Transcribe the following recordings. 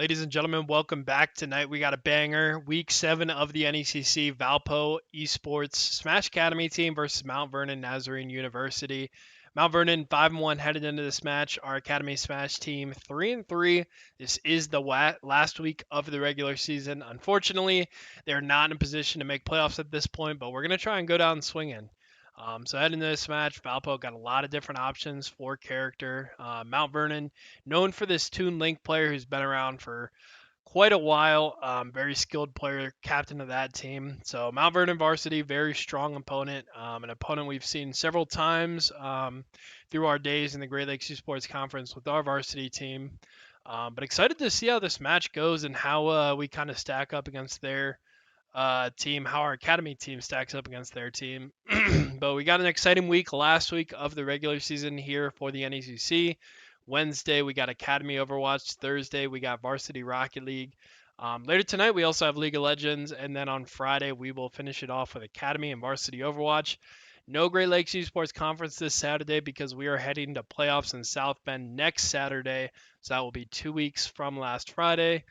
Ladies and gentlemen, welcome back. Tonight we got a banger. Week 7 of the NECC Valpo Esports Smash Academy team versus Mount Vernon Nazarene University. Mount Vernon 5-1 headed into this match. Our Academy Smash team 3-3. This is the last week of the regular season. Unfortunately, they're not in a position to make playoffs at this point, but we're going to try and go down swinging. So heading into this match, Valpo got a lot of different options for character. Mount Vernon, known for this Toon Link player who's been around for quite a while. Very skilled player, captain of that team. So Mount Vernon varsity, very strong opponent. An opponent we've seen several times through our days in the Great Lakes Esports Conference with our varsity team. But excited to see how this match goes and how we kind of stack up against their team, how our academy team stacks up against their team. But we got an exciting week last week of the regular season here for the NECC. Wednesday, we got Academy Overwatch. Thursday, we got Varsity Rocket League. Later tonight, we also have League of Legends. And then on Friday, we will finish it off with Academy and Varsity Overwatch. No Great Lakes Esports Conference this Saturday because we are heading to playoffs in South Bend next Saturday. So that will be 2 weeks from last Friday.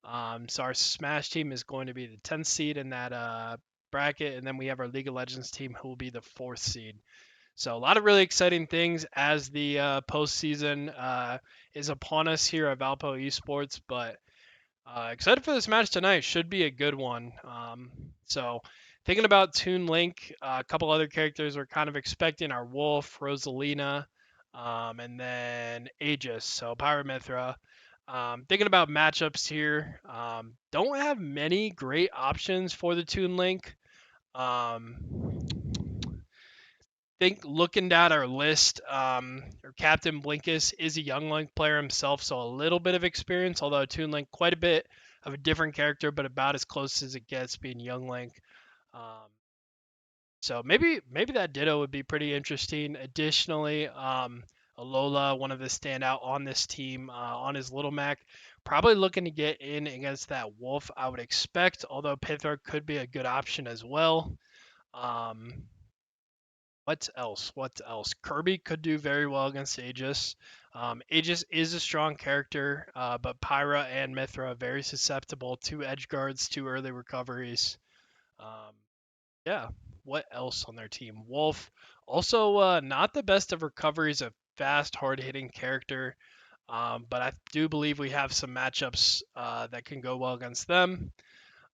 So our Smash team is going to be the 10th seed in that bracket. And then we have our League of Legends team who will be the 4th seed. So a lot of really exciting things as the postseason is upon us here at Valpo Esports, but excited for this match tonight. Should be a good one. So thinking about Toon Link, a couple other characters we're kind of expecting are Wolf, Rosalina, and then Aegis, so Pyramithra. Thinking about matchups here, don't have many great options for the Toon Link. Think looking down our list, Captain Blinkus is a Young Link player himself, so a little bit of experience, although Toon Link quite a bit of a different character, but about as close as it gets being Young Link. So maybe that Ditto would be pretty interesting. Additionally, Alola, one of the standout on this team, on his Little Mac, probably looking to get in against that Wolf, I would expect, although Pithra could be a good option as well. What else? Kirby could do very well against Aegis. Aegis is a strong character, but Pyra and Mithra very susceptible to edge guards, to early recoveries. Yeah, what else on their team? Wolf, also not the best of recoveries, a fast, hard-hitting character, but I do believe we have some matchups that can go well against them.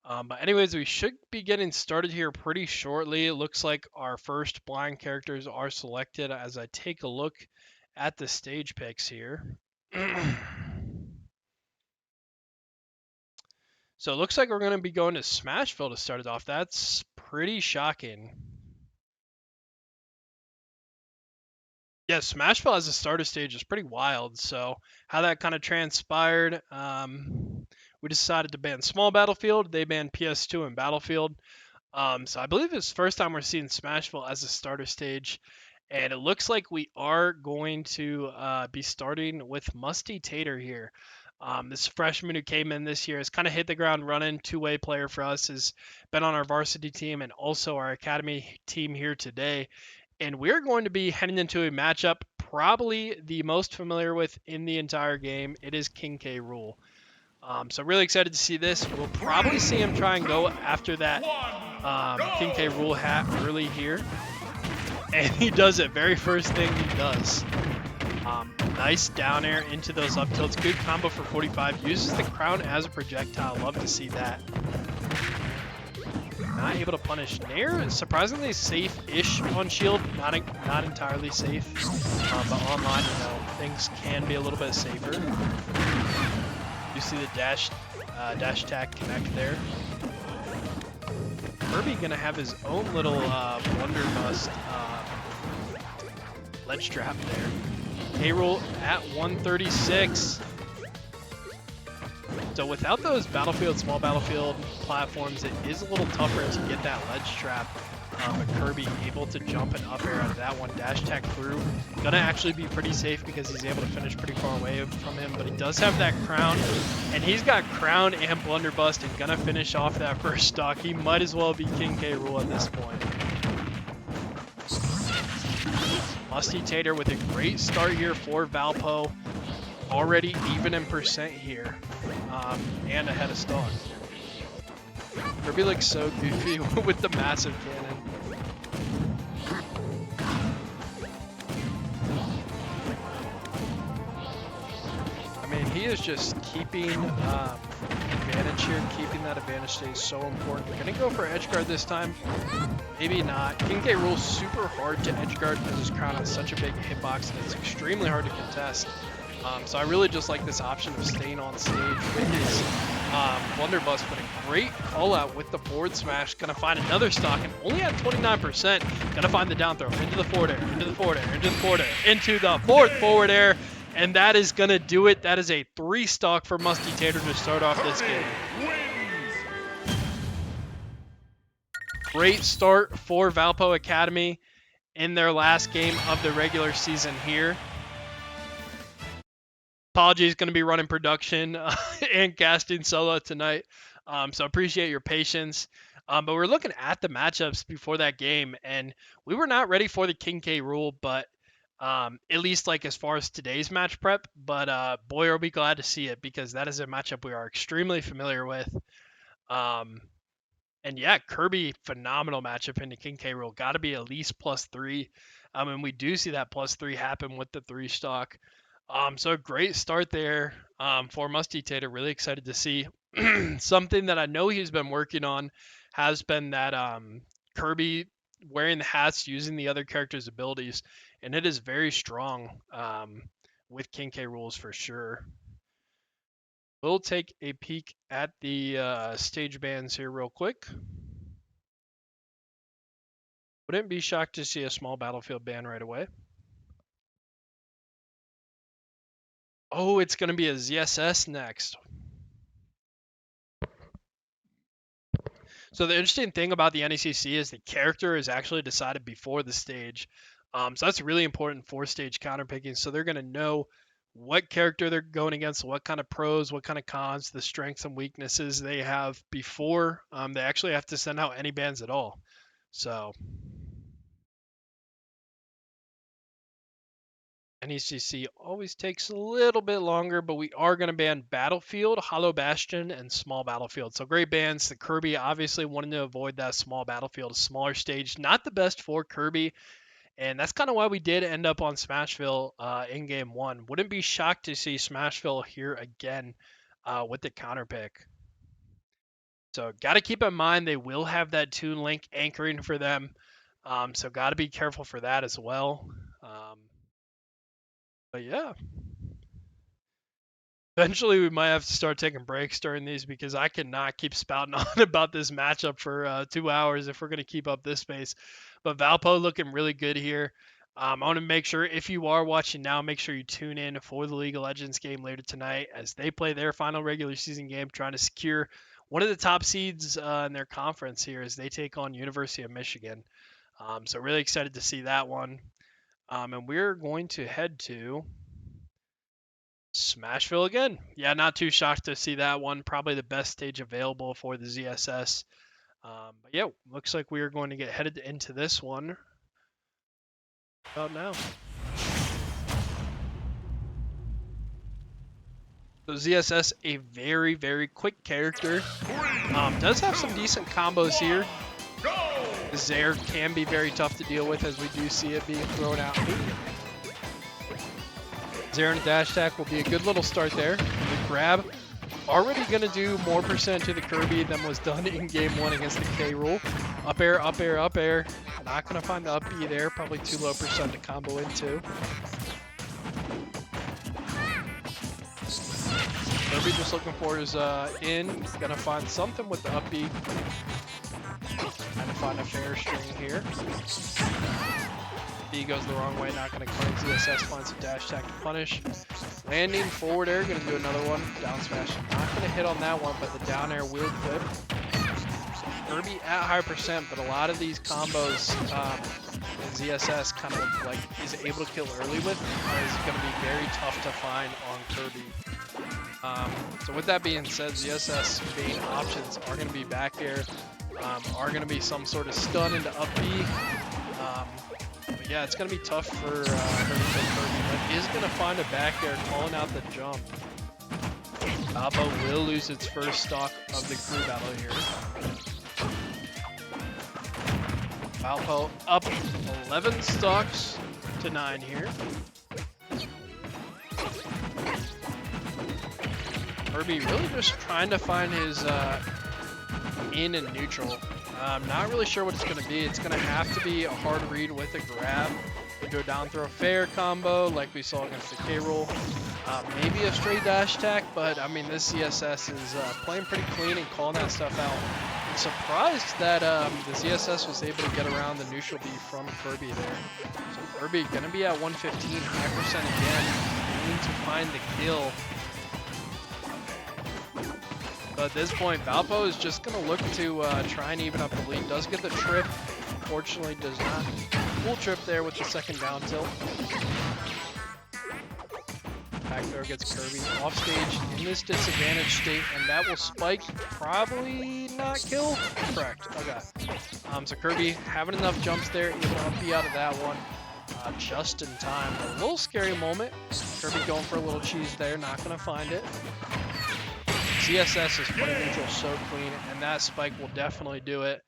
But anyways, we should be getting started here pretty shortly. It looks like our first blind characters are selected as I take a look at the stage picks here. So it looks like we're going to be going to Smashville to start it off. That's pretty shocking. Yeah, Smashville as a starter stage is pretty wild. So how that kind of transpired, we decided to ban Small Battlefield. They banned PS2 and Battlefield. So I believe it's the first time we're seeing Smashville as a starter stage. And it looks like we are going to be starting with Musty Tater here. This freshman who came in this year has kind of hit the ground running. Two-way player for us, has been on our varsity team and also our academy team here today. And we're going to be heading into a matchup probably the most familiar with in the entire game. It is King K. Rool. So really excited to see this. We'll probably see him try and go after that King K. Rool hat early here. And he does it. Very first thing he does. Nice down air into those up tilts. Good combo for 45. Uses the crown as a projectile. Love to see that. Not able to punish Nair. Surprisingly safe-ish on shield. Not entirely safe. But online, things can be a little bit safer. You see the dash attack connect there. Kirby gonna have his own little blunderbuss ledge trap there. K-Rool at 136. So without those Small Battlefield platforms, it is a little tougher to get that ledge trap. But Kirby able to jump and up air out of that one, dash attack through. Gonna actually be pretty safe because he's able to finish pretty far away from him, but he does have that crown, and he's got crown and blunderbuss and gonna finish off that first stock. He might as well be King K. Rool at this point. Musty Tater with a great start here for Valpo. Already even in percent here. and a head of stock. Kirby looks so goofy with the massive cannon. I mean, he is just keeping advantage here. Keeping that advantage stays so important. We're going to go for edge guard this time. Maybe not. King K. Rool's super hard to edge guard because his crown has such a big hitbox and it's extremely hard to contest. So I really just like this option of staying on stage with his blunderbuss, but a great call out with the forward smash. Gonna find another stock and only at 29%. Gonna find the down throw into the forward air, into the forward air, into the forward air, into the fourth forward air. And that is gonna do it. That is a 3 stock for Musty Tater to start off this game. Great start for Valpo Academy in their last game of the regular season here. Apologies, going to be running production and casting solo tonight, so appreciate your patience. But we're looking at the matchups before that game, and we were not ready for the King K. Rool, but at least like as far as today's match prep. But boy, are we glad to see it because that is a matchup we are extremely familiar with. And yeah, Kirby, phenomenal matchup into King K. Rool. Got to be at least +3. And we do see that +3 happen with the 3 stock. So a great start there for Musty Tater. Really excited to see. Something that I know he's been working on has been that Kirby wearing the hats, using the other characters' abilities, and it is very strong with King K. Rools for sure. We'll take a peek at the stage bans here real quick. Wouldn't be shocked to see a small battlefield ban right away. Oh, it's going to be a ZSS next. So the interesting thing about the NECC is the character is actually decided before the stage. So that's really important for stage counterpicking. So they're going to know what character they're going against, what kind of pros, what kind of cons, the strengths and weaknesses they have before they actually have to send out any bans at all. So NECC always takes a little bit longer, but we are going to ban Battlefield, Hollow Bastion, and Small Battlefield. So great bans. The Kirby obviously wanted to avoid that Small Battlefield, a smaller stage. Not the best for Kirby, and that's kind of why we did end up on Smashville in Game 1. Wouldn't be shocked to see Smashville here again with the counter pick. So got to keep in mind they will have that Toon Link anchoring for them. So got to be careful for that as well. But yeah, eventually we might have to start taking breaks during these because I cannot keep spouting on about this matchup for 2 hours if we're going to keep up this pace. But Valpo looking really good here. I want to make sure if you are watching now, make sure you tune in for the League of Legends game later tonight as they play their final regular season game, trying to secure one of the top seeds in their conference here as they take on University of Michigan. So really excited to see that one. And we're going to head to Smashville again. Yeah, not too shocked to see that one. Probably the best stage available for the ZSS. But yeah, looks like we are going to get headed into this one about now. So ZSS, a very, very quick character. Does have some decent combos here. Zaire can be very tough to deal with as we do see it being thrown out. Zaire and a dash attack will be a good little start there. The grab already going to do more percent to the Kirby than was done in Game 1 against the K. Rool. Up air, up air, up air. Not going to find the up B there. Probably too low percent to combo into. Kirby just looking for his in. Going to find something with the up B. Trying to find a fair string here. B goes the wrong way, not going to cleanse. ZSS finds a dash attack to punish. Landing forward air, going to do another one. Down smash, not going to hit on that one, but the down air will clip. Kirby at higher percent, but a lot of these combos ZSS kind of like is able to kill early with is going to be very tough to find on Kirby. So with that being said, ZSS main options are going to be back air, are going to be some sort of stun into up B. But yeah, it's going to be tough for her to kill Kirby, but is going to find a back air calling out the jump. Valpo will lose its first stock of the crew battle here. Valpo up 11 stocks to 9 here. Kirby really just trying to find his in and neutral. I'm not really sure what it's going to be. It's going to have to be a hard read with a grab. We do a down throw fair combo like we saw against the K-Roll. Maybe a straight dash attack, but I mean, this ZSS is playing pretty clean and calling that stuff out. I'm surprised that the ZSS was able to get around the neutral B from Kirby there. So Kirby going to be at 115, high percent again, needing to find the kill. But at this point, Valpo is just going to look to try and even up the lead. Does get the trip, unfortunately does not. Full trip there with the second down tilt. Back there gets Kirby off stage in this disadvantaged state, and that will spike, probably not kill. Correct. Okay. So Kirby having enough jumps there, able to up B out of that one just in time. A little scary moment. Kirby going for a little cheese there, not going to find it. CSS is playing neutral so clean, and that spike will definitely do it.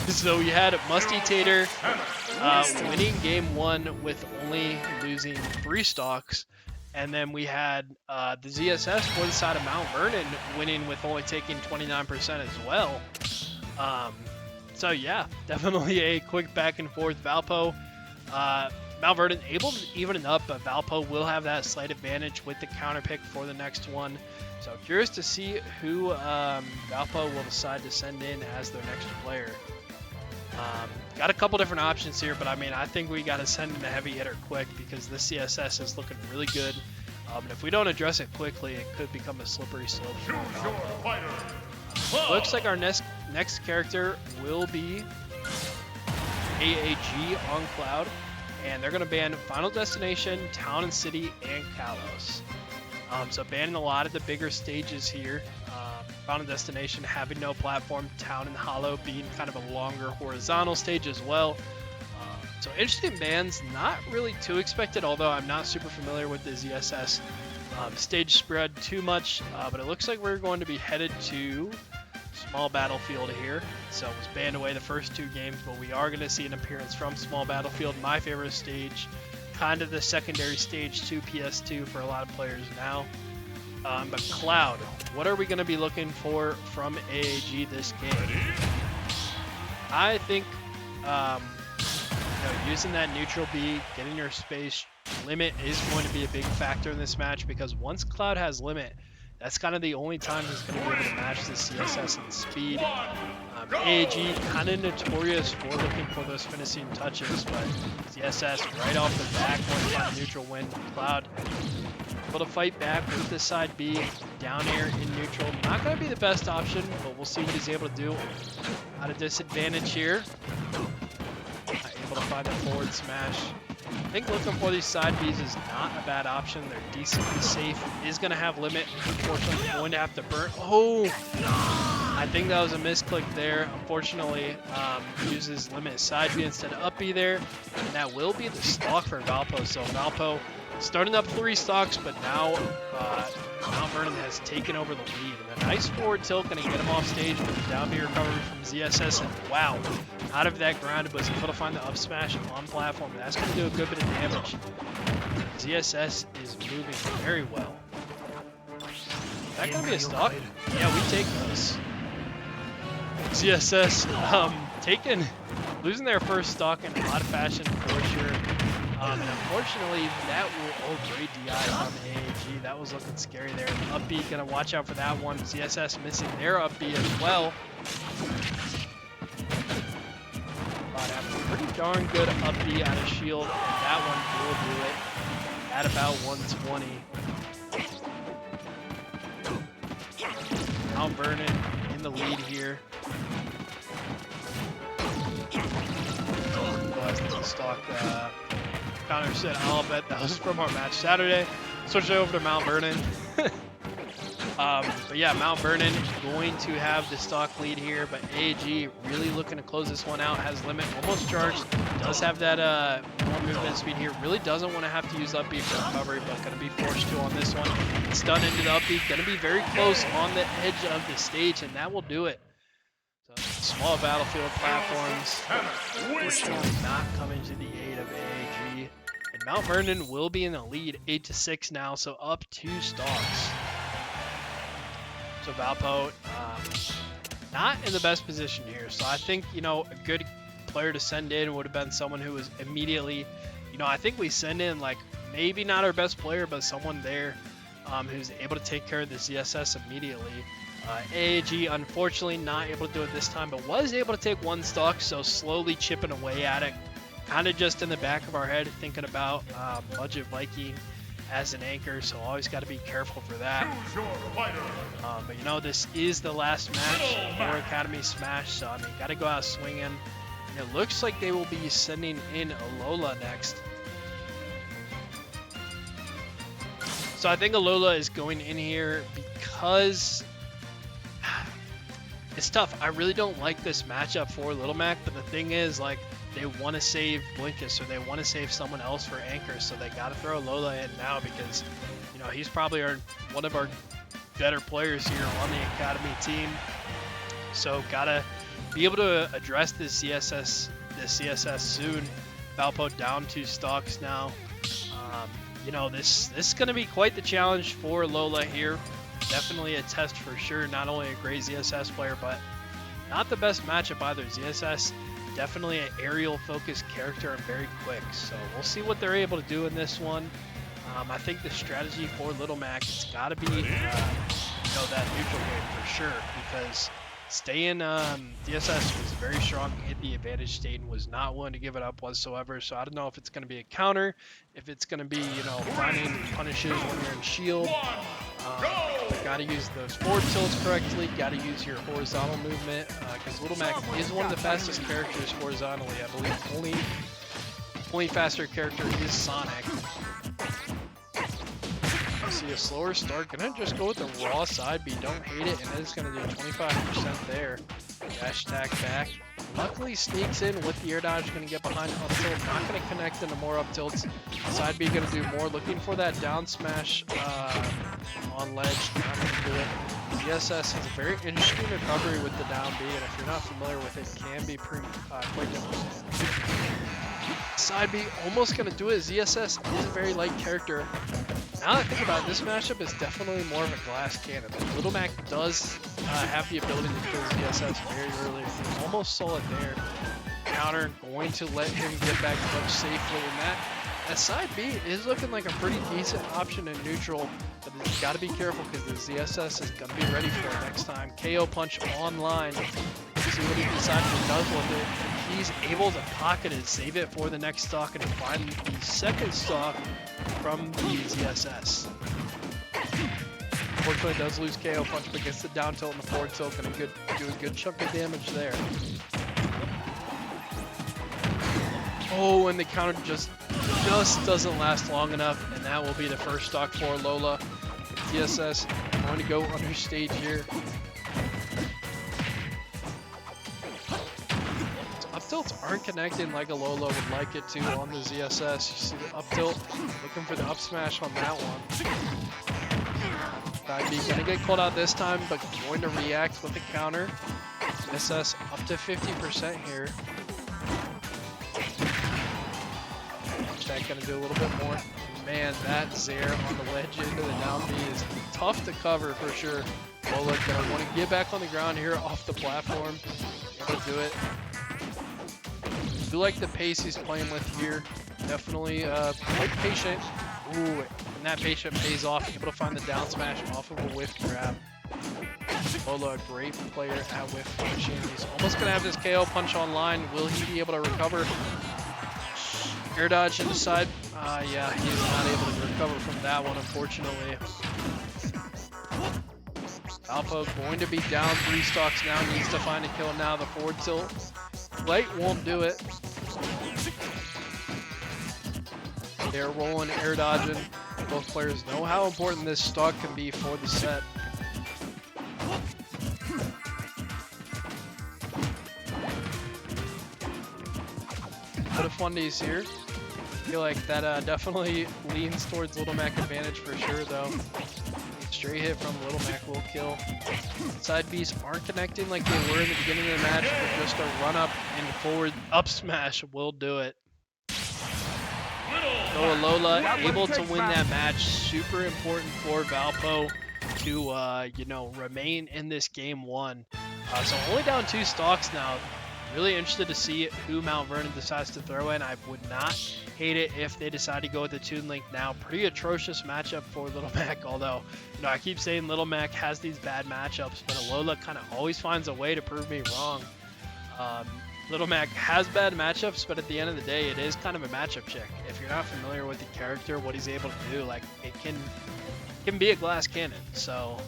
So we had Musty Tater winning game 1 with only losing 3 stocks. And then we had the ZSS for the side of Mount Vernon winning with only taking 29% as well. So yeah, definitely a quick back and forth. Valpo, Mount Vernon able to even it up, but Valpo will have that slight advantage with the counter pick for the next one. So curious to see who Valpo will decide to send in as their next player. Got a couple different options here, but I mean, I think we got to send in a heavy hitter quick because this CSS is looking really good. And if we don't address it quickly, it could become a slippery slope for Valpo. Looks like our next character will be AAG on Cloud, and they're going to ban Final Destination, Town and City, and Kalos. So banning a lot of the bigger stages here. Final Destination having no platform, Town and Hollow being kind of a longer horizontal stage as well. So interesting bans, not really too expected, although I'm not super familiar with the ZSS stage spread too much. But it looks like we're going to be headed to Small Battlefield here. So it was banned away the first 2 games, but we are going to see an appearance from Small Battlefield, my favorite stage. Kind of the secondary stage to PS2 for a lot of players now. But Cloud, what are we going to be looking for from AAG this game? I think using that neutral B, getting your space limit is going to be a big factor in this match, because once Cloud has limit, that's kind of the only time he's going to be able to match the CSS in speed. AAG kind of notorious for looking for those finishing touches, but CSS right off the bat going to find a neutral win. Cloud able to fight back with this side B, down air in neutral. Not going to be the best option, but we'll see what he's able to do. At a disadvantage here. Able to find the forward smash. I think looking for these side Bs is not a bad option. They're decently safe. Is going to have limit. Unfortunately, going to have to burn. Oh! I think that was a misclick there. Unfortunately, uses limit side B instead of up B there. And that will be the stock for Valpo. So Valpo starting up 3 stocks, but now Mount Vernon has taken over the lead. And a nice forward tilt going to get him off stage with the down B recovery from ZSS. And wow, out of that ground, was able to find the up smash on platform. That's going to do a good bit of damage. ZSS is moving very well. Is that going to be a stock? Yeah, we take those. ZSS losing their first stock in a lot of fashion for sure. And unfortunately, that will great DI from AAG. That was looking scary there. Up B, gonna watch out for that one. ZSS missing their up B as well. But having a pretty darn good up B out of shield, and that one will do it at about 120. Mount Vernon in the lead here. The stock counter said, I'll bet that was from our match Saturday. Switch over to Mount Vernon. But yeah, Mount Vernon going to have the stock lead here, but AAG really looking to close this one out. Has limit almost charged. Does have that more movement speed here. Really doesn't want to have to use up B for recovery, but going to be forced to on this one. It's done into the up B. Going to be very close on the edge of the stage, and that will do it. So small battlefield platforms. Fortunately, not coming to the aid of AAG. And Mount Vernon will be in the lead, 8-6 now, so up 2 stocks. So Valpo, not in the best position here. So I think, you know, a good player to send in would have been someone who was immediately, you know, I think we send in like maybe not our best player, but someone there who's able to take care of the ZSS immediately. AAG, unfortunately, not able to do it this time, but was able to take 1 stock, so slowly chipping away at it. Kind of just in the back of our head, thinking about Budget Viking as an anchor, so always got to be careful for that. But you know, this is the last match for Academy Smash, so I mean, got to go out swinging. And it looks like they will be sending in Alola next. So I think Alola is going in here because it's tough. I really don't like this matchup for Little Mac, but the thing is, like, they want to save Blinkus, or they want to save someone else for anchor, so they got to throw Lola in now because, you know, he's probably one of our better players here on the Academy team. So got to be able to address this CSS soon. Valpo down 2 stocks now. You know, this is going to be quite the challenge for Lola here. Definitely a test for sure. Not only a great ZSS player, but not the best matchup either. ZSS, definitely an aerial focused character and very quick. So we'll see what they're able to do in this one. I think the strategy for Little Mac, it's got to be, you know, that neutral game for sure, because staying DSS was very strong in the advantage state and was not willing to give it up whatsoever. So I don't know if it's going to be a counter, if it's going to be, you know, finding punishes when you're in shield. Got to use those forward tilts correctly, got to use your horizontal movement, because Little Mac is one of the fastest characters horizontally. I believe only faster character is Sonic. See a slower start, gonna just go with the raw side B, don't hate it, and it's gonna do 25% there. Dash attack back. Luckily sneaks in with the air dodge, gonna get behind up tilt, not gonna connect into more up tilts. Side B gonna do more, looking for that down smash on ledge, not gonna do it. ZSS has a very interesting recovery with the down B, and if you're not familiar with it, can be quite difficult. Side B almost gonna do it. ZSS is a very light character. Now that I think about it, this matchup is definitely more of a glass cannon. Little Mac does have the ability to kill ZSS very early. We almost saw it there. Counter going to let him get back much safely, and that side B is looking like a pretty decent option in neutral, but you got to be careful because the ZSS is going to be ready for it next time. KO punch online. See what he decides he does with it. He's able to pocket it, save it for the next stock, and find the second stock from the ZSS. Unfortunately, does lose KO punch, but gets the down tilt and the forward tilt, gonna do a good chunk of damage there. Oh, and the counter just doesn't last long enough, and that will be the first stock for Lola. ZSS going to go under stage here. Tilts aren't connecting like Alola would like it to on the ZSS. You see the up tilt, looking for the up smash on that one. Side B gonna get called out this time, but going to react with the counter. ZSS up to 50% here. That gonna do a little bit more. Man, that Zaire on the ledge into the down B is tough to cover for sure. Lola gonna want to get back on the ground here off the platform. Able to do it. I do like the pace he's playing with here. Definitely quite patient. Ooh, and that patient pays off. Able to find the down smash off of a whiff grab. Lola, a great player at whiff punching. He's almost going to have this KO punch online. Will he be able to recover? Air dodge in the side. Yeah, he is not able to recover from that one, unfortunately. Alpha going to be down 3 stocks now. Needs to find a kill now. The forward tilt. Light won't do it. They're rolling, air dodging. Both players know how important this stock can be for the set. Put a fundies here. I feel like that definitely leans towards Little Mac advantage for sure, though. Straight hit from Little Mac will kill. Side Bs aren't connecting like they were in the beginning of the match, but just a run up and forward up smash will do it. Noah Lola able to win that match. Super important for Valpo to, you know, remain in this game one. So only down 2 stocks now. Really interested to see who Mount Vernon decides to throw in. I would not hate it if they decide to go with the Toon Link now. Pretty atrocious matchup for Little Mac, although, you know, I keep saying Little Mac has these bad matchups, but Alola kind of always finds a way to prove me wrong. Little Mac has bad matchups, but at the end of the day, it is kind of a matchup check. If you're not familiar with the character, what he's able to do, like, it can be a glass cannon. So,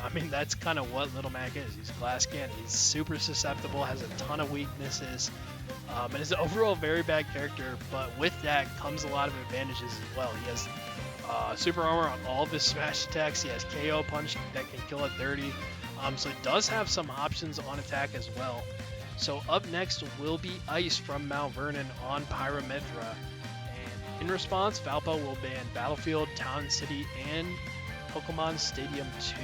I mean, that's kind of what Little Mac is. He's a glass cannon. He's super susceptible, has a ton of weaknesses, and is overall a very bad character. But with that comes a lot of advantages as well. He has super armor on all of his smash attacks. He has KO punch that can kill at 30. So he does have some options on attack as well. So up next will be Ice from Mount Vernon on Pyramithra. And in response, Valpo will ban Battlefield, Town City, and Pokemon Stadium 2.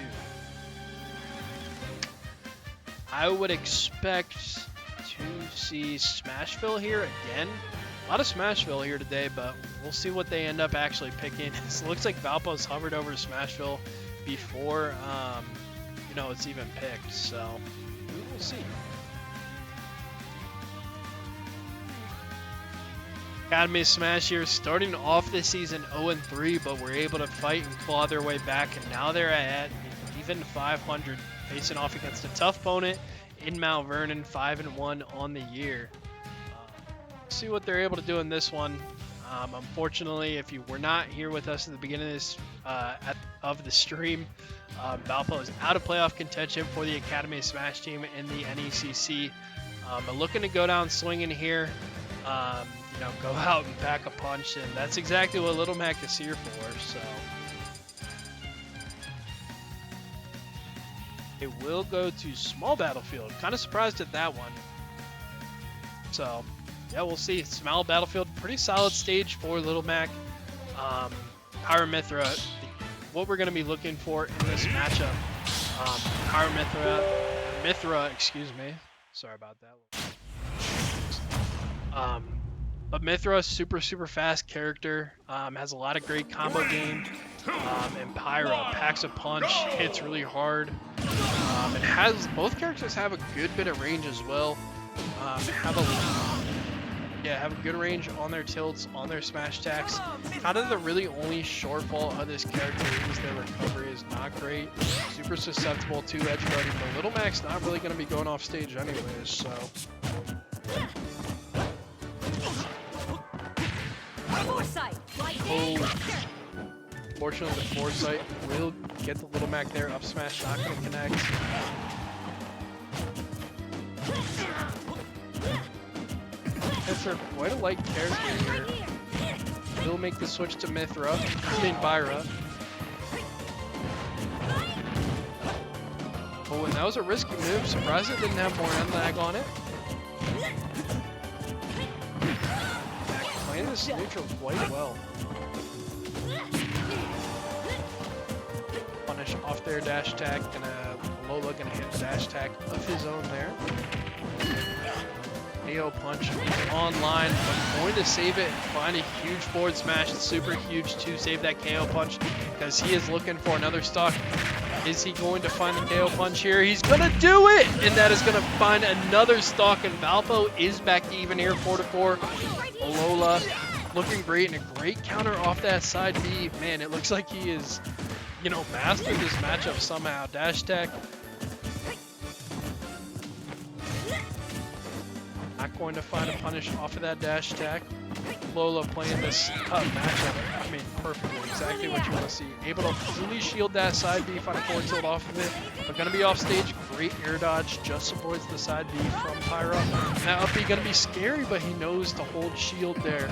I would expect to see Smashville here again. A lot of Smashville here today, but we'll see what they end up actually picking. It looks like Valpo's hovered over Smashville before, you know, it's even picked. So we will see. Academy Smash here, starting off this season 0-3, but were able to fight and claw their way back, and now they're at even 500, facing off against a tough opponent in Mount Vernon, 5-1 on the year. See what they're able to do in this one. Unfortunately, if you were not here with us at the beginning of this of the stream, Valpo is out of playoff contention for the Academy Smash team in the NECC. But looking to go down swinging here. You know, go out and pack a punch, and that's exactly what Little Mac is here for. So it will go to small battlefield. Kind of surprised at that one. So yeah, we'll see. Small battlefield, pretty solid stage for Little Mac. Pyramithra, what we're going to be looking for in this matchup. Mithra, excuse me. Sorry about that. But Mithra, super fast character, has a lot of great combo game, and Pyra packs a punch, hits really hard, and both characters have a good bit of range as well. Have a good range on their tilts, on their smash attacks. Kind of the really only shortfall of this character is their recovery is not great. Super susceptible to edge guarding, but Little Mac's not really going to be going off stage anyways, so. Fortunately, the Foresight will get the Little Mac there. Up smash, not going to connect. Mithra, quite a light character here. Will make the switch to Mithra, Byra. Oh, and that was a risky move. Surprised it didn't have more end lag on it. Playing this neutral quite well. Punish off their dash attack, and Lola gonna hit the dash attack of his own there. KO punch online, but going to save it and find a huge forward smash. It's super huge to save that KO punch because he is looking for another stock. Is he going to find the KO punch here? He's gonna do it, and that is gonna find another stock, and Valpo is back to even here, 4-4. Lola looking great, and a great counter off that side B. Man, it looks like he is, you know, mastered this matchup somehow. Dash attack. Not going to find a punish off of that dash attack. Lola playing this matchup, I mean, perfectly. Exactly what you want to see. Able to fully shield that side B, find a forward tilt off of it. But going to be off stage. Great air dodge. Just avoids the side B from Pyra. That up B going to be scary, but he knows to hold shield there.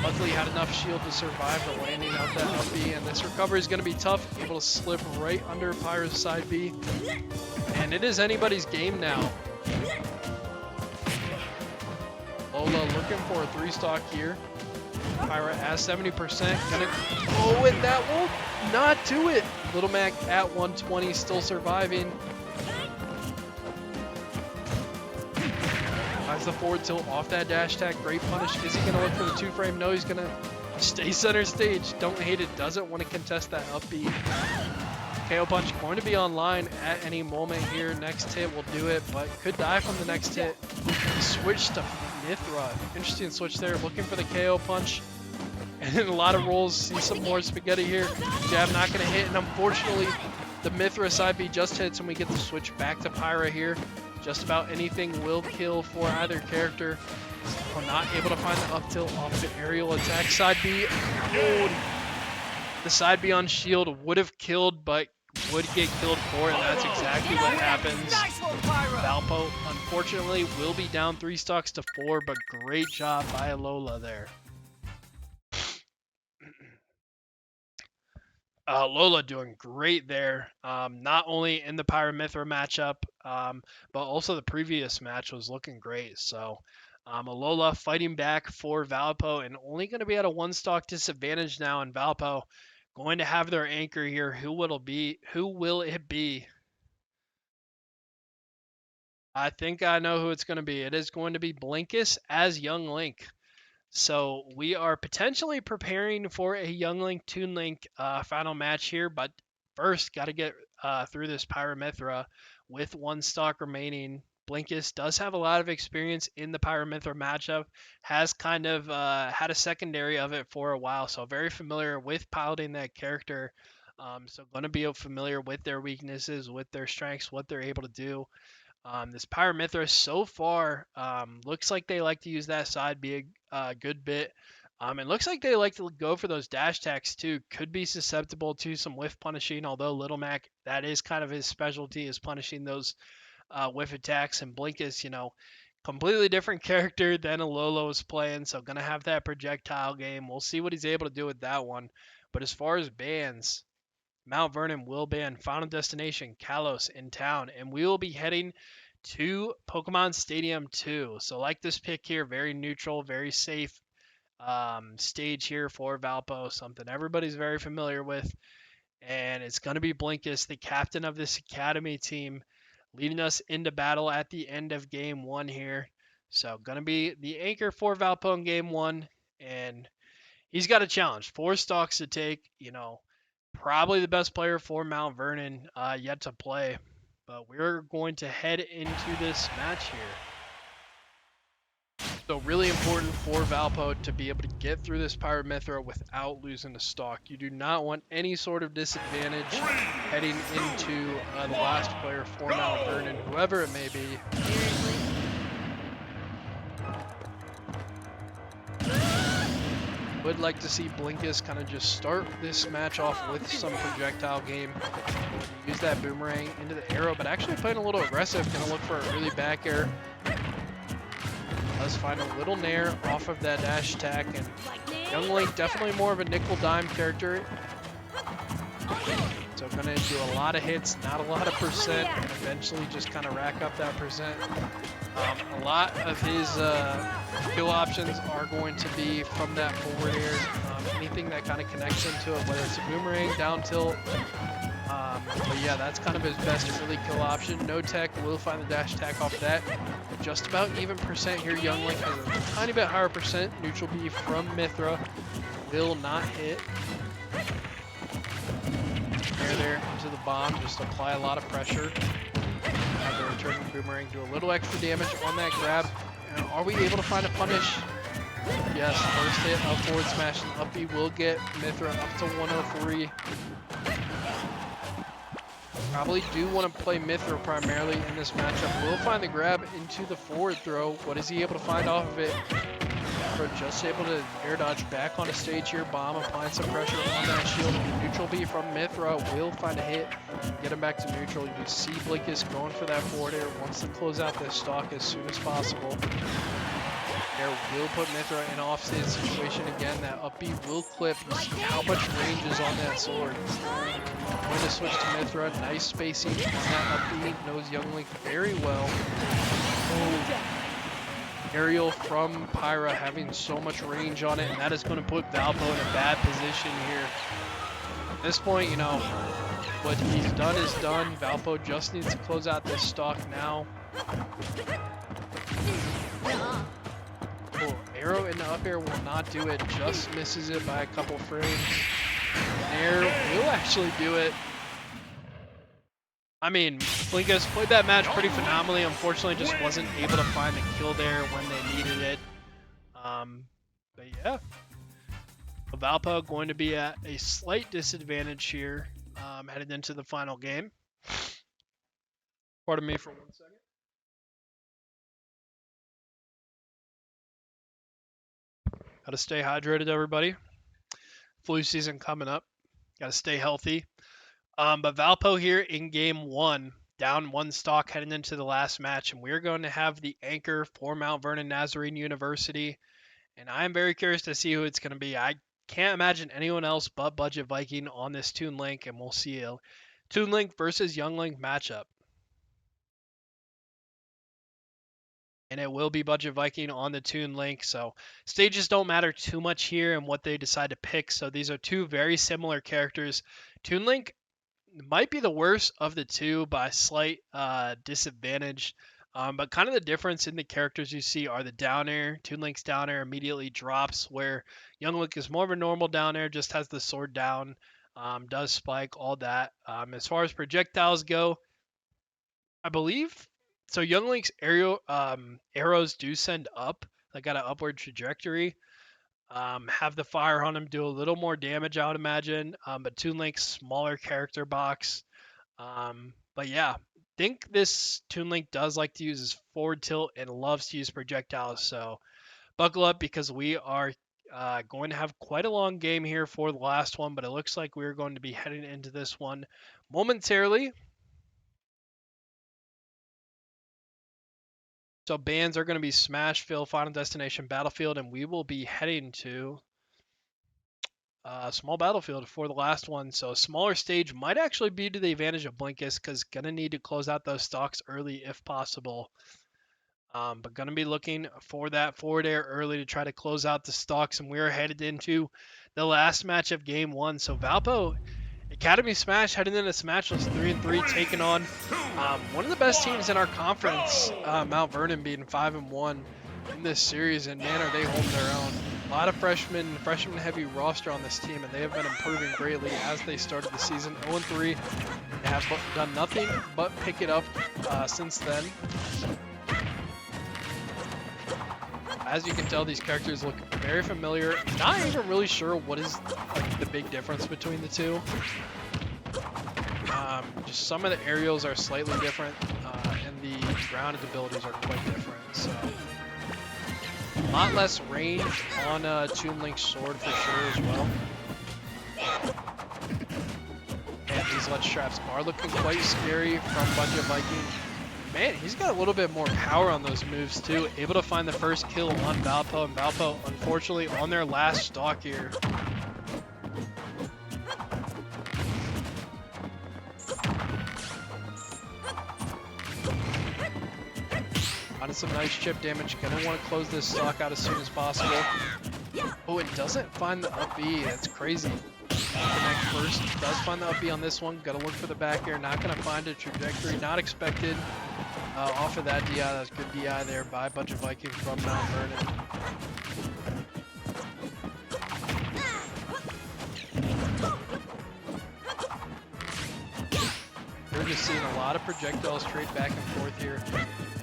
Luckily had enough shield to survive the landing of that up B, and this recovery is going to be tough. Able to slip right under Pyra's side B. And it is anybody's game now. Lola looking for a 3-stock here. Pyra at 70%, gonna go and that will not do it. Little Mac at 120, still surviving. Tries the forward tilt off that dash attack, great punish. Is he gonna look for the 2-frame? No, he's gonna stay center stage. Don't hate it, doesn't want to contest that upbeat. KO punch going to be online at any moment here. Next hit will do it, but could die from the next hit. Switch to Mithra. Interesting switch there, looking for the KO punch. And a lot of rolls, see some more spaghetti here. Jab not going to hit, and unfortunately, the Mithra side B just hits, and we get the switch back to Pyra here. Just about anything will kill for either character. We're not able to find the up tilt off the aerial attack. Side B, oh, the side B on shield would have killed, but would get killed for it, and that's exactly what happens. Valpo, unfortunately, will be down 3 stocks to 4, but great job by Lola there. Lola doing great there. Not only in the Pyra Mithra matchup, but also the previous match was looking great. So Lola fighting back for Valpo and only going to be at a 1-stock disadvantage now. And Valpo going to have their anchor here. Who will it be? Who will it be? I think I know who it's going to be. It is going to be Blinkus as Young Link. So we are potentially preparing for a Young Link, Toon Link final match here, but first got to get through this Pyra Mithra with 1 stock remaining. Blinkus does have a lot of experience in the Pyra Mithra matchup, has kind of had a secondary of it for a while, so very familiar with piloting that character. So going to be familiar with their weaknesses, with their strengths, what they're able to do. This Pyra Mithra so far looks like they like to use that side B a good bit. It looks like they like to go for those dash attacks too. Could be susceptible to some whiff punishing, although Little Mac, that is kind of his specialty, is punishing those whiff attacks. And Blinkus, completely different character than Lola was playing, so gonna have that projectile game. We'll see what he's able to do with that one. But as far as bans, Mount Vernon will ban Final Destination, Kalos in town, and we will be heading to Pokemon Stadium 2. So like this pick here, very neutral, very safe stage here for Valpo, something everybody's very familiar with. And it's going to be Blinkus, the captain of this academy team, leading us into battle at the end of game 1 here. So going to be the anchor for Valpo in game 1, and he's got a challenge. 4 stocks to take, probably the best player for Mount Vernon yet to play. But we're going to head into this match here. So really important for Valpo to be able to get through this Pyra Mithra without losing a stock. You do not want any sort of disadvantage heading into the last player for Mount Vernon, whoever it may be. Would like to see Blinkus kind of just start this match off with some projectile game. Use that boomerang into the arrow, but actually playing a little aggressive. Gonna look for a really back air. Let's find a little nair off of that dash attack. And Young Link, definitely more of a nickel dime character. So gonna do a lot of hits, not a lot of percent, and eventually just kind of rack up that percent. A lot of his kill options are going to be from that forward air. Anything that kind of connects into it, whether it's a boomerang, down tilt. But yeah, that's kind of his best early kill option. No tech, will find the dash attack off that. Just about even percent here. Young Link has a tiny bit higher percent. Neutral B from Mithra will not hit. There into the bomb, just apply a lot of pressure. Have the returning boomerang do a little extra damage on that grab. And are we able to find a punish? Yes, first hit, up forward smash, and up B will get Mithra up to 103. Probably do want to play Mithra primarily in this matchup. Will find the grab into the forward throw. What is he able to find off of it? Just able to air dodge back on a stage here. Bomb applying some pressure on that shield. Neutral B from Mithra will find a hit. Get him back to neutral. You see Blinkus going for that forward air. Wants to close out this stock as soon as possible. Air will put Mithra in an offstage situation again. That up B will clip. You see how much range is on that sword. Going to switch to Mithra. Nice spacing on that up B. Knows Young Link very well. Oh. aerial from Pyra having so much range on it, and that is going to put Valpo in a bad position here. At this point, you know, what he's done is done. Valpo just needs to close out this stock now. Oh, arrow in the up air will not do it, just misses it by a couple frames. Air will actually do it. I mean, Blinkus played that match pretty phenomenally. Unfortunately, just wasn't able to find the kill there when they needed it. But yeah, Valpo going to be at a slight disadvantage here, headed into the final game. Pardon me for 1 second. Got to stay hydrated, everybody. Flu season coming up. Got to stay healthy. But Valpo here in game 1, down 1 stock heading into the last match, and we're going to have the anchor for Mount Vernon Nazarene University. And I am very curious to see who it's going to be. I can't imagine anyone else but Budget Viking on this Toon Link, and we'll see a Toon Link versus Young Link matchup. And it will be Budget Viking on the Toon Link, so stages don't matter too much here and what they decide to pick. So these are two very similar characters. Toon Link might be the worst of the two by slight disadvantage, but kind of the difference in the characters you see are the down air. Toon Link's down air immediately drops, where Young Link is more of a normal down air, just has the sword down, does spike, all that. As far as projectiles go, I believe so. Young Link's arrows do send up, like got an upward trajectory. Have the fire on him do a little more damage, I would imagine. But Toon Link's smaller character box. But yeah, think this Toon Link does like to use his forward tilt and loves to use projectiles. So buckle up, because we are going to have quite a long game here for the last one. But it looks like we're going to be heading into this one momentarily. So bans are going to be Smashville, Final Destination, Battlefield, and we will be heading to small battlefield for the last one. So a smaller stage might actually be to the advantage of Blinkus, because gonna need to close out those stocks early if possible. But gonna be looking for that forward air early to try to close out the stocks, and we're headed into the last match of game 1. So Valpo Academy Smash heading into Smash was 3-3, taking on one of the best teams in our conference, Mount Vernon, being 5-1 in this series, and man, are they holding their own. A lot of freshman heavy roster on this team, and they have been improving greatly as they started the season. 0-3, they have done nothing but pick it up since then. As you can tell, these characters look very familiar. Not even really sure what is like the big difference between the two. Just some of the aerials are slightly different, and the grounded abilities are quite different. So a lot less range on Toon Link's sword for sure as well. And these ledge traps are looking quite scary from Budget Viking. Man, he's got a little bit more power on those moves too. Able to find the first kill on Valpo, and Valpo, unfortunately, on their last stock here. Onto some nice chip damage. Gonna want to close this stock out as soon as possible. Oh, it doesn't find the up B. That's crazy. Connect first. Does find the up B on this one. Gotta look for the back air. Not gonna find a trajectory. Not expected. Off of that DI. That's good DI there by Budget Viking from Mount Vernon. We're just seeing a lot of projectiles trade back and forth here.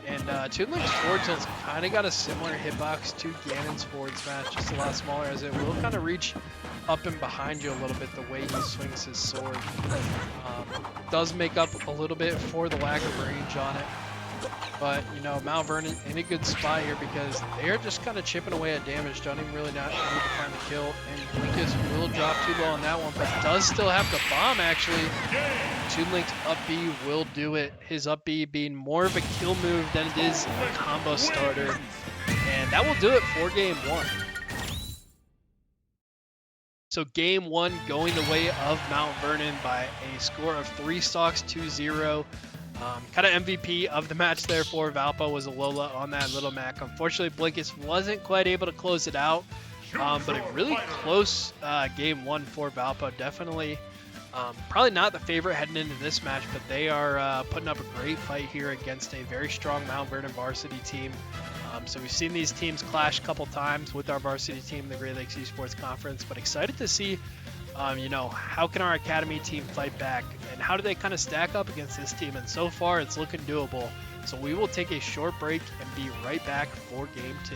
And Toon Link's forward tilt's kind of got a similar hitbox to Ganon's forward smash, just a lot smaller, as it will kind of reach up and behind you a little bit the way he swings his sword. Does make up a little bit for the lack of range on it. But, you know, Mount Vernon in a good spot here, because they're just kind of chipping away at damage. Don't even really not need to find the kill. And Blinkus will drop too low on that one, but does still have the bomb, actually. Toon Link's up B will do it. His up B being more of a kill move than it is a combo starter. And that will do it for game 1. So game 1 going the way of Mount Vernon by a score of 3 stocks to 0. Kind of MVP of the match there for Valpo was Alola on that Little Mac. Unfortunately, Blinkus wasn't quite able to close it out, but a really close game one for Valpo. Definitely, probably not the favorite heading into this match, but they are putting up a great fight here against a very strong Mount Vernon varsity team. So we've seen these teams clash a couple times with our varsity team in the Great Lakes Esports Conference, but excited to see how can our academy team fight back and how do they kind of stack up against this team? And so far it's looking doable. So we will take a short break and be right back for game 2.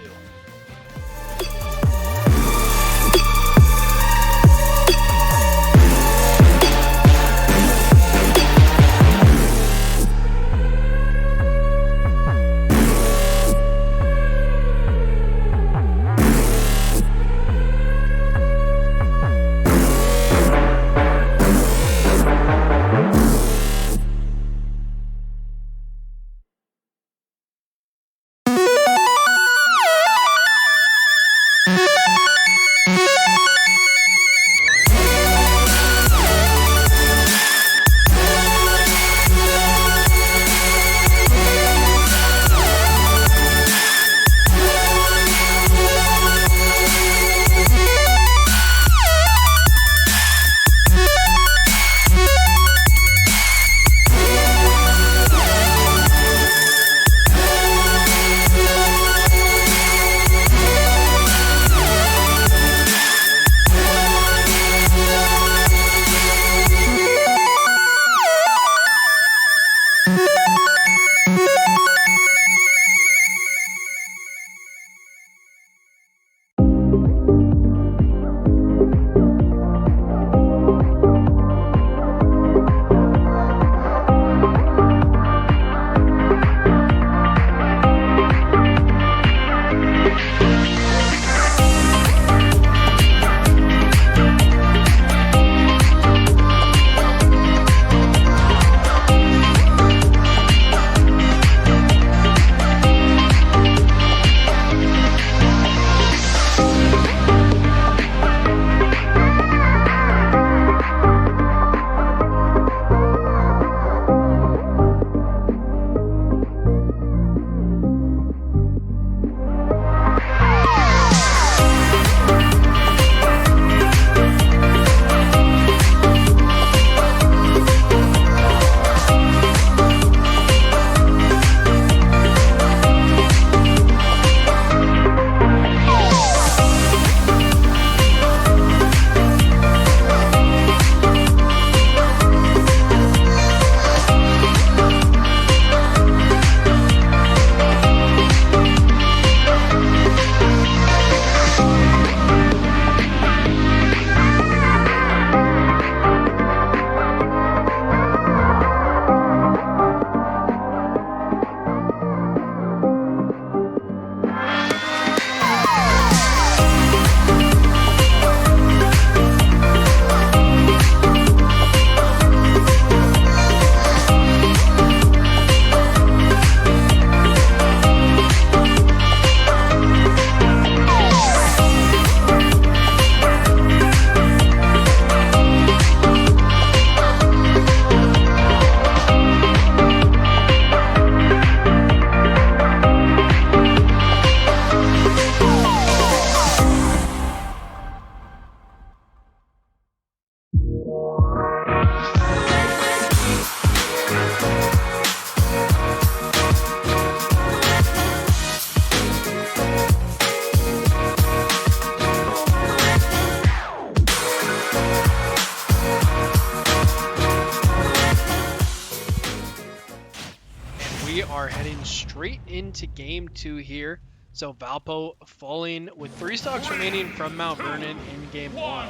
We are heading straight into game 2 here. So Valpo falling with 3 stocks remaining from Mount Vernon in game 1.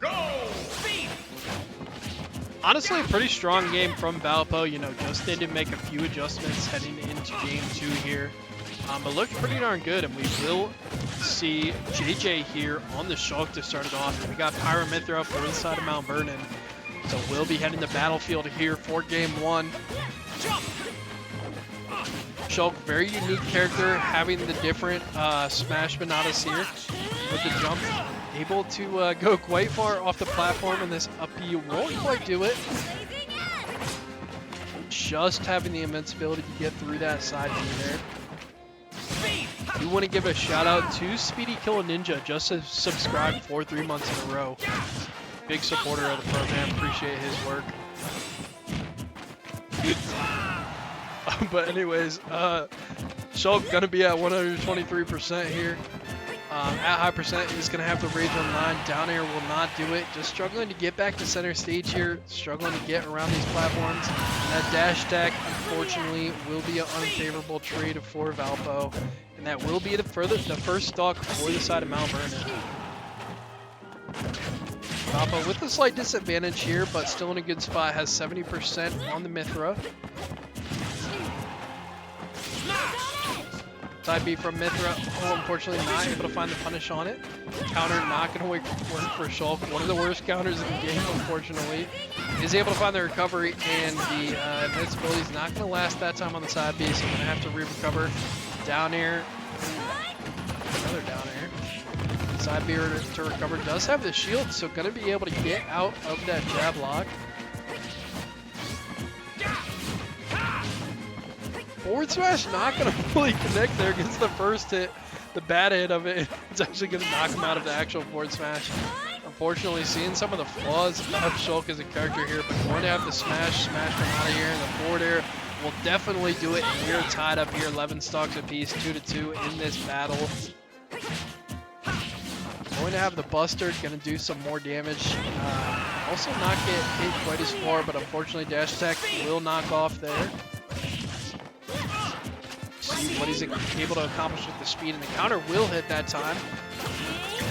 Go! Speed! Honestly, a pretty strong game from Valpo. Just need to make a few adjustments heading into game 2 here. But looked pretty darn good, and we will see JJ here on the Shulk to start it off. We got Pyramithra for the side of Mount Vernon. So we'll be heading to battlefield here for game 1. Jump! Shulk, very unique character, having the different smash bananas here with the jump. Able to go quite far off the platform in this up B. Won't quite do it. just having the invincibility to get through that side B there. We want to give a shout out to Speedy Killer Ninja, just subscribed for 3 months in a row. Big supporter of the program, appreciate his work. But anyways, Shulk gonna be at 123% here. At high percent is gonna have the Rage Online. Down air will not do it. Just struggling to get back to center stage here. Struggling to get around these platforms. That dash attack, unfortunately, will be an unfavorable trade for Valpo. And that will be the first stock for the side of Mount Vernon. Valpo with a slight disadvantage here, but still in a good spot. Has 70% on the Mithra. Side B from Mithra. Oh, unfortunately not able to find the punish on it. Counter not going to work for Shulk. One of the worst counters in the game, unfortunately. Is able to find the recovery, and the invincibility is not going to last that time on the side B, so I'm going to have to re-recover. Down air. Another down air. Side B to recover. Does have the shield, so going to be able to get out of that jab lock. Forward smash not going to fully connect there. Gets the first hit, the bad hit of it. It's actually going to knock him out of the actual forward smash. Unfortunately, seeing some of the flaws of Shulk as a character here, but going to have the smash him out of here, and the forward air will definitely do it. And we're tied up here, 11 stocks apiece, 2-2 in this battle. Going to have the Buster, going to do some more damage. Also not get hit quite as far, but unfortunately dash attack will knock off there. See what he's able to accomplish with the speed, and the counter will hit that time.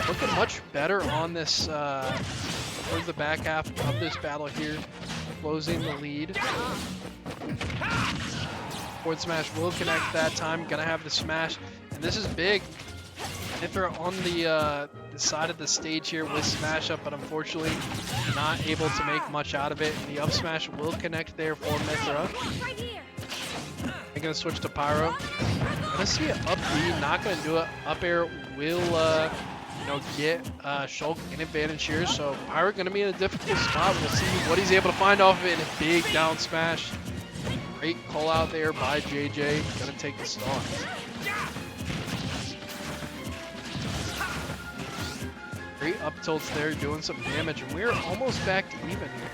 Looking much better on this towards the back half of this battle here, closing the lead. Forward smash will connect that time. Gonna have the smash, and this is big. Mithra on the side of the stage here with smash up, but unfortunately not able to make much out of it. And the up smash will connect there for Mithra. I'm gonna switch to Pyro. Gonna see it up B, not gonna do it. Up air will get Shulk an advantage here. So Pyro gonna be in a difficult spot. We'll see what he's able to find off of it in a big down smash. Great call out there by JJ. Gonna take the stock. Great up tilts there, doing some damage, and we're almost back to even here.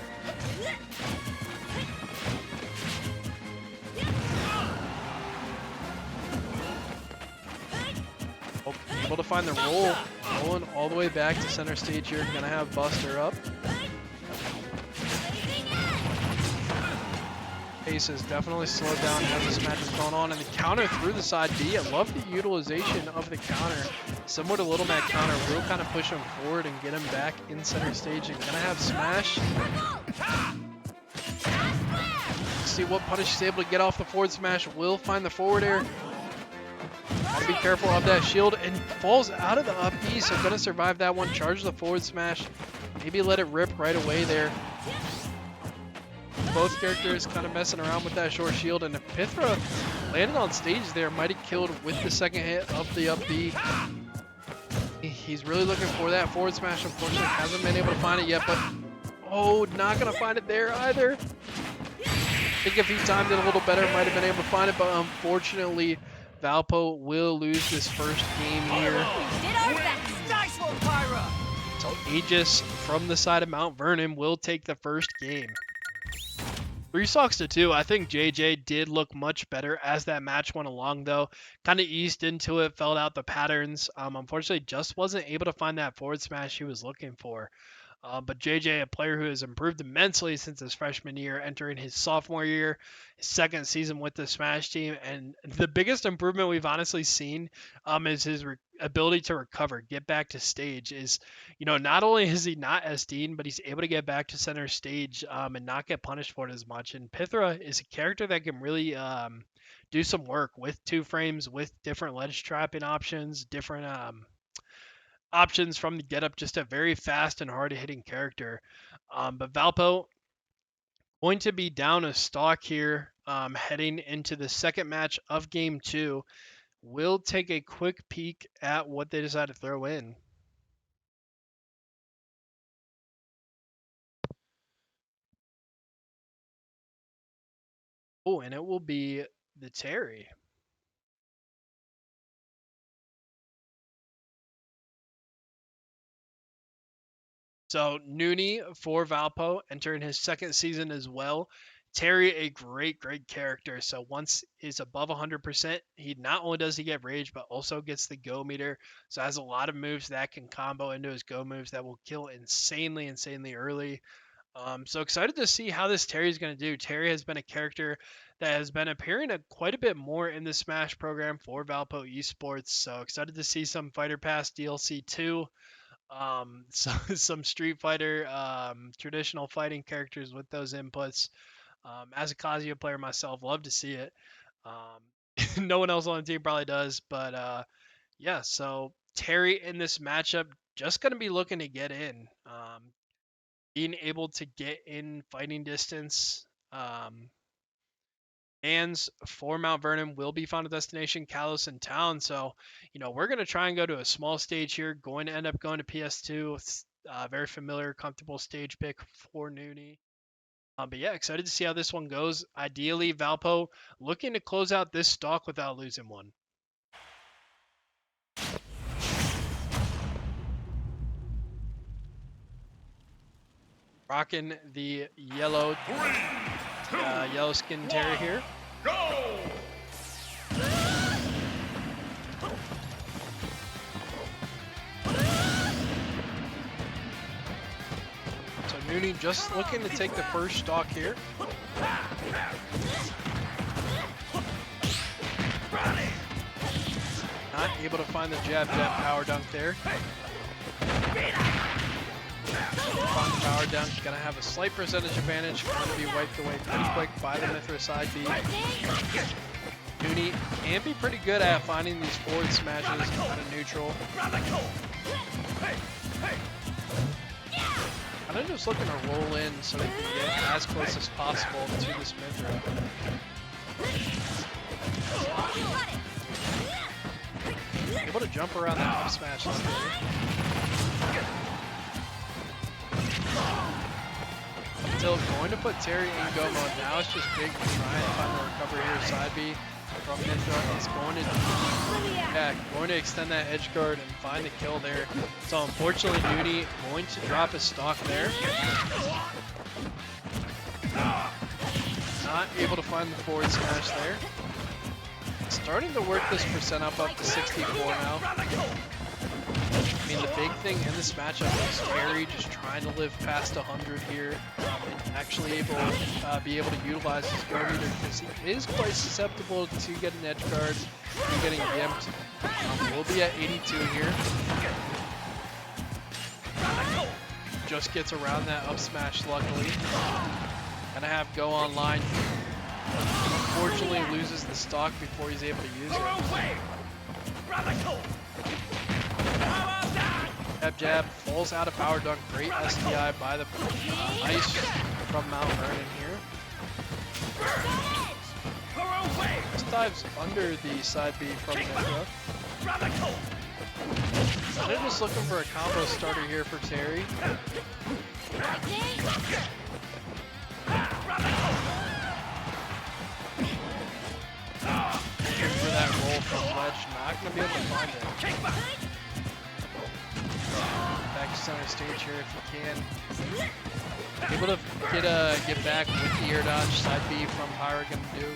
Able to find the roll, rolling all the way back to center stage here. Gonna have Buster up. Pace is definitely slowed down as this match is going on, and the counter through the side B. I love the utilization of the counter. Similar to Little Mac counter, we'll kind of push him forward and get him back in center stage. And gonna have smash. Let's see what punish he's able to get off the forward smash. Will find the forward air. Gotta be careful of that shield, and falls out of the up B, so gonna survive that one. Charge the forward smash. Maybe let it rip right away there. Both characters kind of messing around with that short shield, and if Mithra landed on stage there, might have killed with the second hit of the up B. He's really looking for that forward smash. Unfortunately, hasn't been able to find it yet, but oh, not gonna find it there either. I think if he timed it a little better, might have been able to find it, but unfortunately, Valpo will lose this first game here. Nice one, Pyra! So Aegis from the side of Mount Vernon will take the first game. 3 stocks to 2. I think JJ did look much better as that match went along, though. Kind of eased into it, felt out the patterns. Unfortunately, just wasn't able to find that forward smash he was looking for. But JJ, a player who has improved immensely since his freshman year, entering his sophomore year, his second season with the Smash team, and the biggest improvement we've honestly seen is his ability to recover, get back to stage. Is not only is he not SD'ing, but he's able to get back to center stage and not get punished for it as much. And Pythra is a character that can really do some work with 2 frames, with different ledge trapping options, different options from the get up, just a very fast and hard hitting character. But Valpo going to be down a stock here heading into the second match of game 2. We'll take a quick peek at what they decide to throw in. Oh, and it will be the Terry. So Nooney for Valpo entering his second season as well. Terry, a great character. So once he's above 100%, he not only does he get rage, but also gets the go meter. So has a lot of moves that can combo into his go moves that will kill insanely early. So excited to see how this Terry is going to do. Terry has been a character that has been appearing quite a bit more in the Smash program for Valpo Esports. So excited to see some Fighter Pass DLC too. So, some Street Fighter traditional fighting characters with those inputs. As a Kazuya player myself, love to see it. No one else on the team probably does, but yeah. So Terry in this matchup just going to be looking to get in. Being able to get in fighting distance. Fans for Mount Vernon will be Final Destination Kalos in town. So, we're going to try and go to a small stage here. Going to end up going to PS2. Very familiar, comfortable stage pick for Nooney. But yeah, excited to see how this one goes. Ideally, Valpo looking to close out this stock without losing one. Rocking the yellow, yellow skin Terry here. Go! So Nooney just looking to take the first stock here. Not able to find the jab power dunk there. Find the power dunk, gonna have a slight percentage advantage, gonna be wiped away pretty quick by the Mithra side B. Nooney can be pretty good at finding these forward smashes out of neutral. Kind of just looking to roll in so he can get as close as possible to this Mithra. Able to jump around that up smash there. Until going to put Terry in go mode. Now it's just big trying to find the recovery here. Side B from Mithra is going to extend that edge guard and find the kill there. So unfortunately, Nooney going to drop his stock there. Not able to find the forward smash there. Starting to work this percent up to 64 now. I mean, the big thing in this matchup is Terry just trying to live past 100 here and actually be able to utilize his go meter because he is quite susceptible to getting edge guards and getting gimped. We'll be at 82 here. Just gets around that up smash luckily. Gonna have go online. Unfortunately loses the stock before he's able to use it. Jab, falls out of power dunk. Great SDI by the ice from Mount Vernon here. This dives under the side B from Mithra. They're just looking for a combo starter here for Terry. Looking for that roll from Ledge. Not going to be able to find it. Back to center stage here if you can. Able to get back with the air dodge. Side B from Pyra gonna do.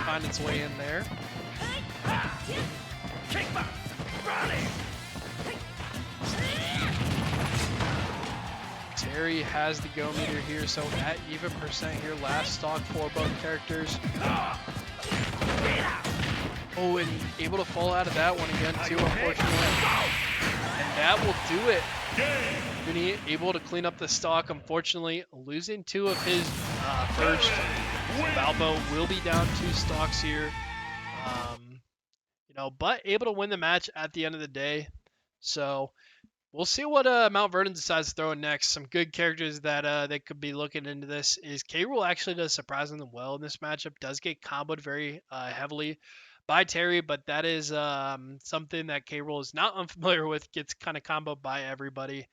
Find its way in there. Terry has the go meter here, so at even percent here, last stock for both characters. Oh, and able to fall out of that one again too, unfortunately. And that will do it. Nooney able to clean up the stock, unfortunately losing two of his first. So Valpo will be down 2 stocks here. But able to win the match at the end of the day. So we'll see what Mount Vernon decides to throw in next. Some good characters that they could be looking into this is K-Rool actually does surprisingly well in this matchup. Does get comboed very heavily by Terry, but that is something that K-Rool is not unfamiliar with. Gets kind of comboed by everybody.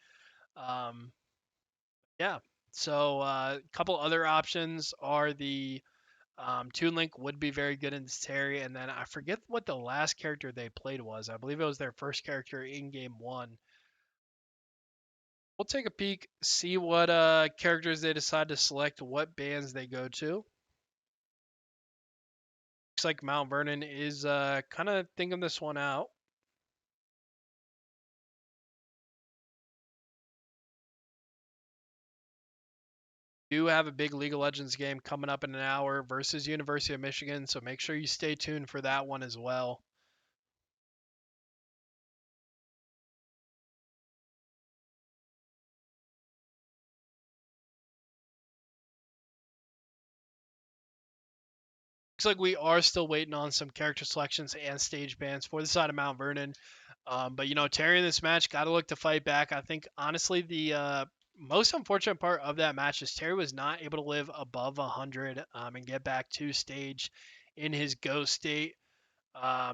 Yeah. So a couple other options are the Toon Link would be very good in Terry, and then I forget what the last character they played was. I believe it was their first character in game one. We'll take a peek, see what characters they decide to select, what bands they go to. Looks like Mount Vernon is kind of thinking this one out. Do have a big League of Legends game coming up in an hour versus University of Michigan, so make sure you stay tuned for that one as well. Looks like we are still waiting on some character selections and stage bans for the side of Mount Vernon. But Terry in this match got to look to fight back. I think honestly the most unfortunate part of that match is Terry was not able to live above 100 and get back to stage in his go state.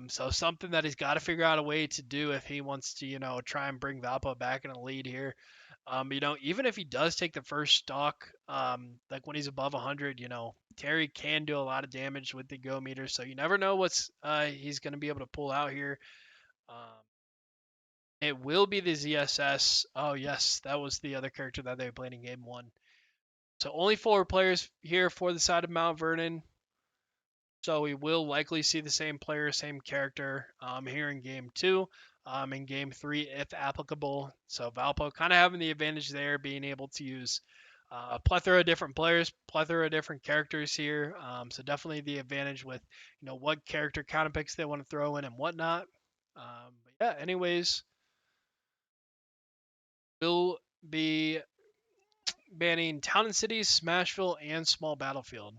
So something that he's got to figure out a way to do if he wants to try and bring Valpo back in a lead here. Even if he does take the first stock, like when he's above 100, Terry can do a lot of damage with the go meter. So you never know what's he's going to be able to pull out here. It will be the ZSS. Oh, yes, that was the other character that they played in game one. So only 4 players here for the side of Mount Vernon. So we will likely see the same player, same character here in game 2. In game 3, if applicable. So Valpo kind of having the advantage there, being able to use a plethora of different players, plethora of different characters here. So definitely the advantage with what character counter picks they want to throw in and whatnot. But yeah, anyways, will be banning Town and Cities, Smashville, and Small Battlefield.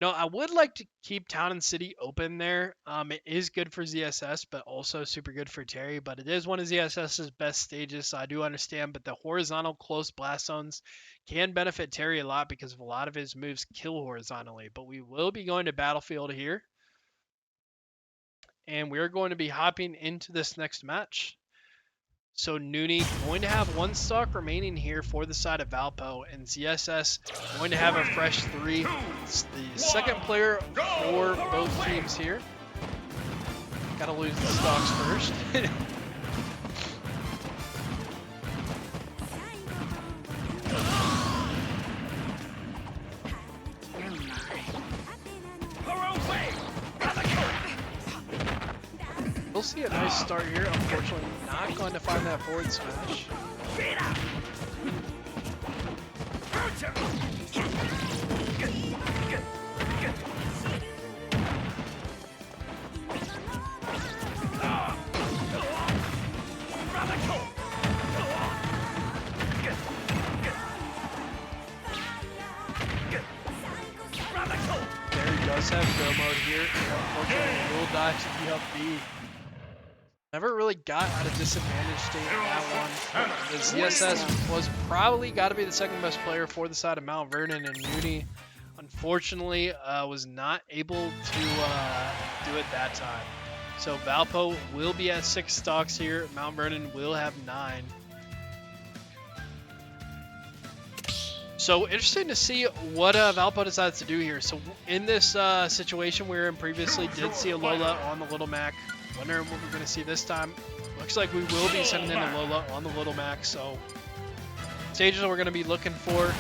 No, I would like to keep Town and City open there. It is good for ZSS, but also super good for Terry. But it is one of ZSS's best stages, so I do understand. But the horizontal close blast zones can benefit Terry a lot because of a lot of his moves kill horizontally. But we will be going to Battlefield here. And we're going to be hopping into this next match. So Noonie going to have 1 stock remaining here for the side of Valpo, and ZSS going to have a fresh 3. It's the second player for both teams here. Gotta lose the stocks first. We'll see a nice start here. Unfortunately, not going to find that forward smash. There he does have go mode here. Unfortunately, will die to the up B. Never really got out of disadvantage state in that one. The ZSS was probably got to be the second best player for the side of Mount Vernon, and Mooney, unfortunately, was not able to do it that time. So Valpo will be at 6 stocks here. Mount Vernon will have 9. So interesting to see what Valpo decides to do here. So in this situation we were in previously, did see a Lola on the Little Mac. Wondering what we're going to see this time. Looks like we will be sending in a Lola on the Little Mac. So stages that we're going to be looking for,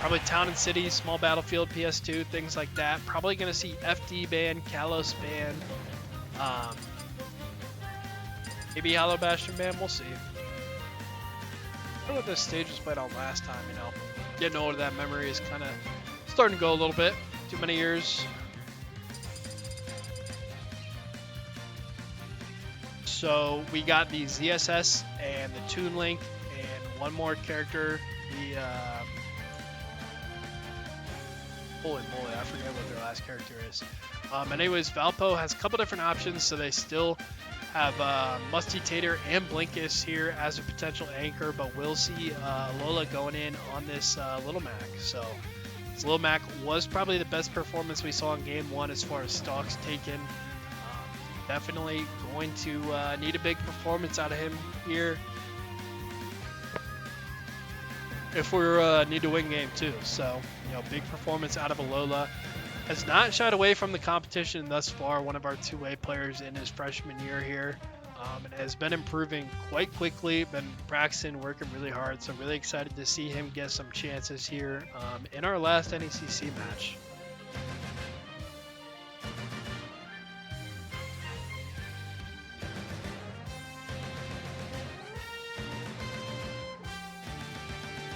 probably Town and City, Small Battlefield, PS2, things like that. Probably going to see FD ban, Kalos ban, maybe Hollow Bastion ban. We'll see. I don't know what this stage was played on last time. Getting older, that memory is kind of starting to go a little bit. Too many years. So we got the ZSS and the Toon Link and one more character. The holy moly, I forget what their last character is. Anyways, Valpo has a couple different options, so they still have Musty Tater and Blinkus here as a potential anchor, but we'll see Lola going in on this Little Mac. So this Little Mac was probably the best performance we saw in game 1 as far as stocks taken. Definitely going to need a big performance out of him here. if we need to win game 2. So, big performance out of Alola. Has not shied away from the competition thus far. One of our two-way players in his freshman year here. And has been improving quite quickly, been practicing, working really hard. So really excited to see him get some chances here in our last NECC match.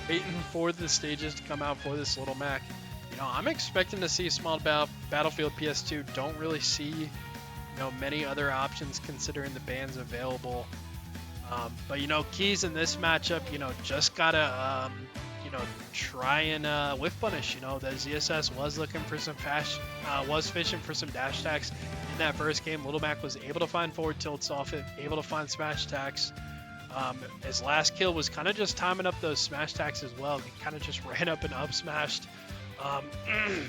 Waiting for the stages to come out for this little Mac. I'm expecting to see a small Battlefield PS2. Don't really see, many other options considering the bans available. But keys in this matchup, just gotta, try and whiff punish. The ZSS was looking for some was fishing for some dash attacks in that first game. Little Mac was able to find forward tilts off it, able to find smash attacks. His last kill was kind of just timing up those smash attacks as well. He kind of just ran up and up smashed.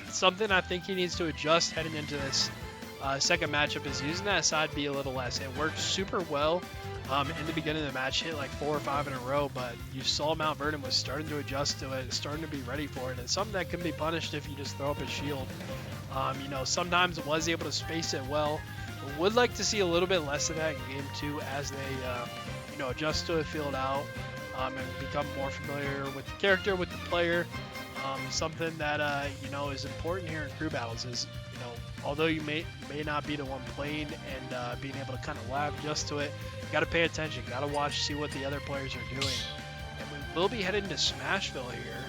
Something I think he needs to adjust heading into this second matchup is using that side B a little less. It worked super well in the beginning of the match, hit like 4 or 5 in a row, but you saw Mount Vernon was starting to adjust to it, starting to be ready for it. It's something that can be punished if you just throw up a shield. Sometimes it was able to space it well. Would like to see a little bit less of that in game 2 as they adjust to it, feel it out, and become more familiar with the character, with the player. Something that is important here in crew battles is, although you may not be the one playing and being able to kind of laugh just to it, you got to pay attention, got to watch, see what the other players are doing. And we will be heading to Smashville here.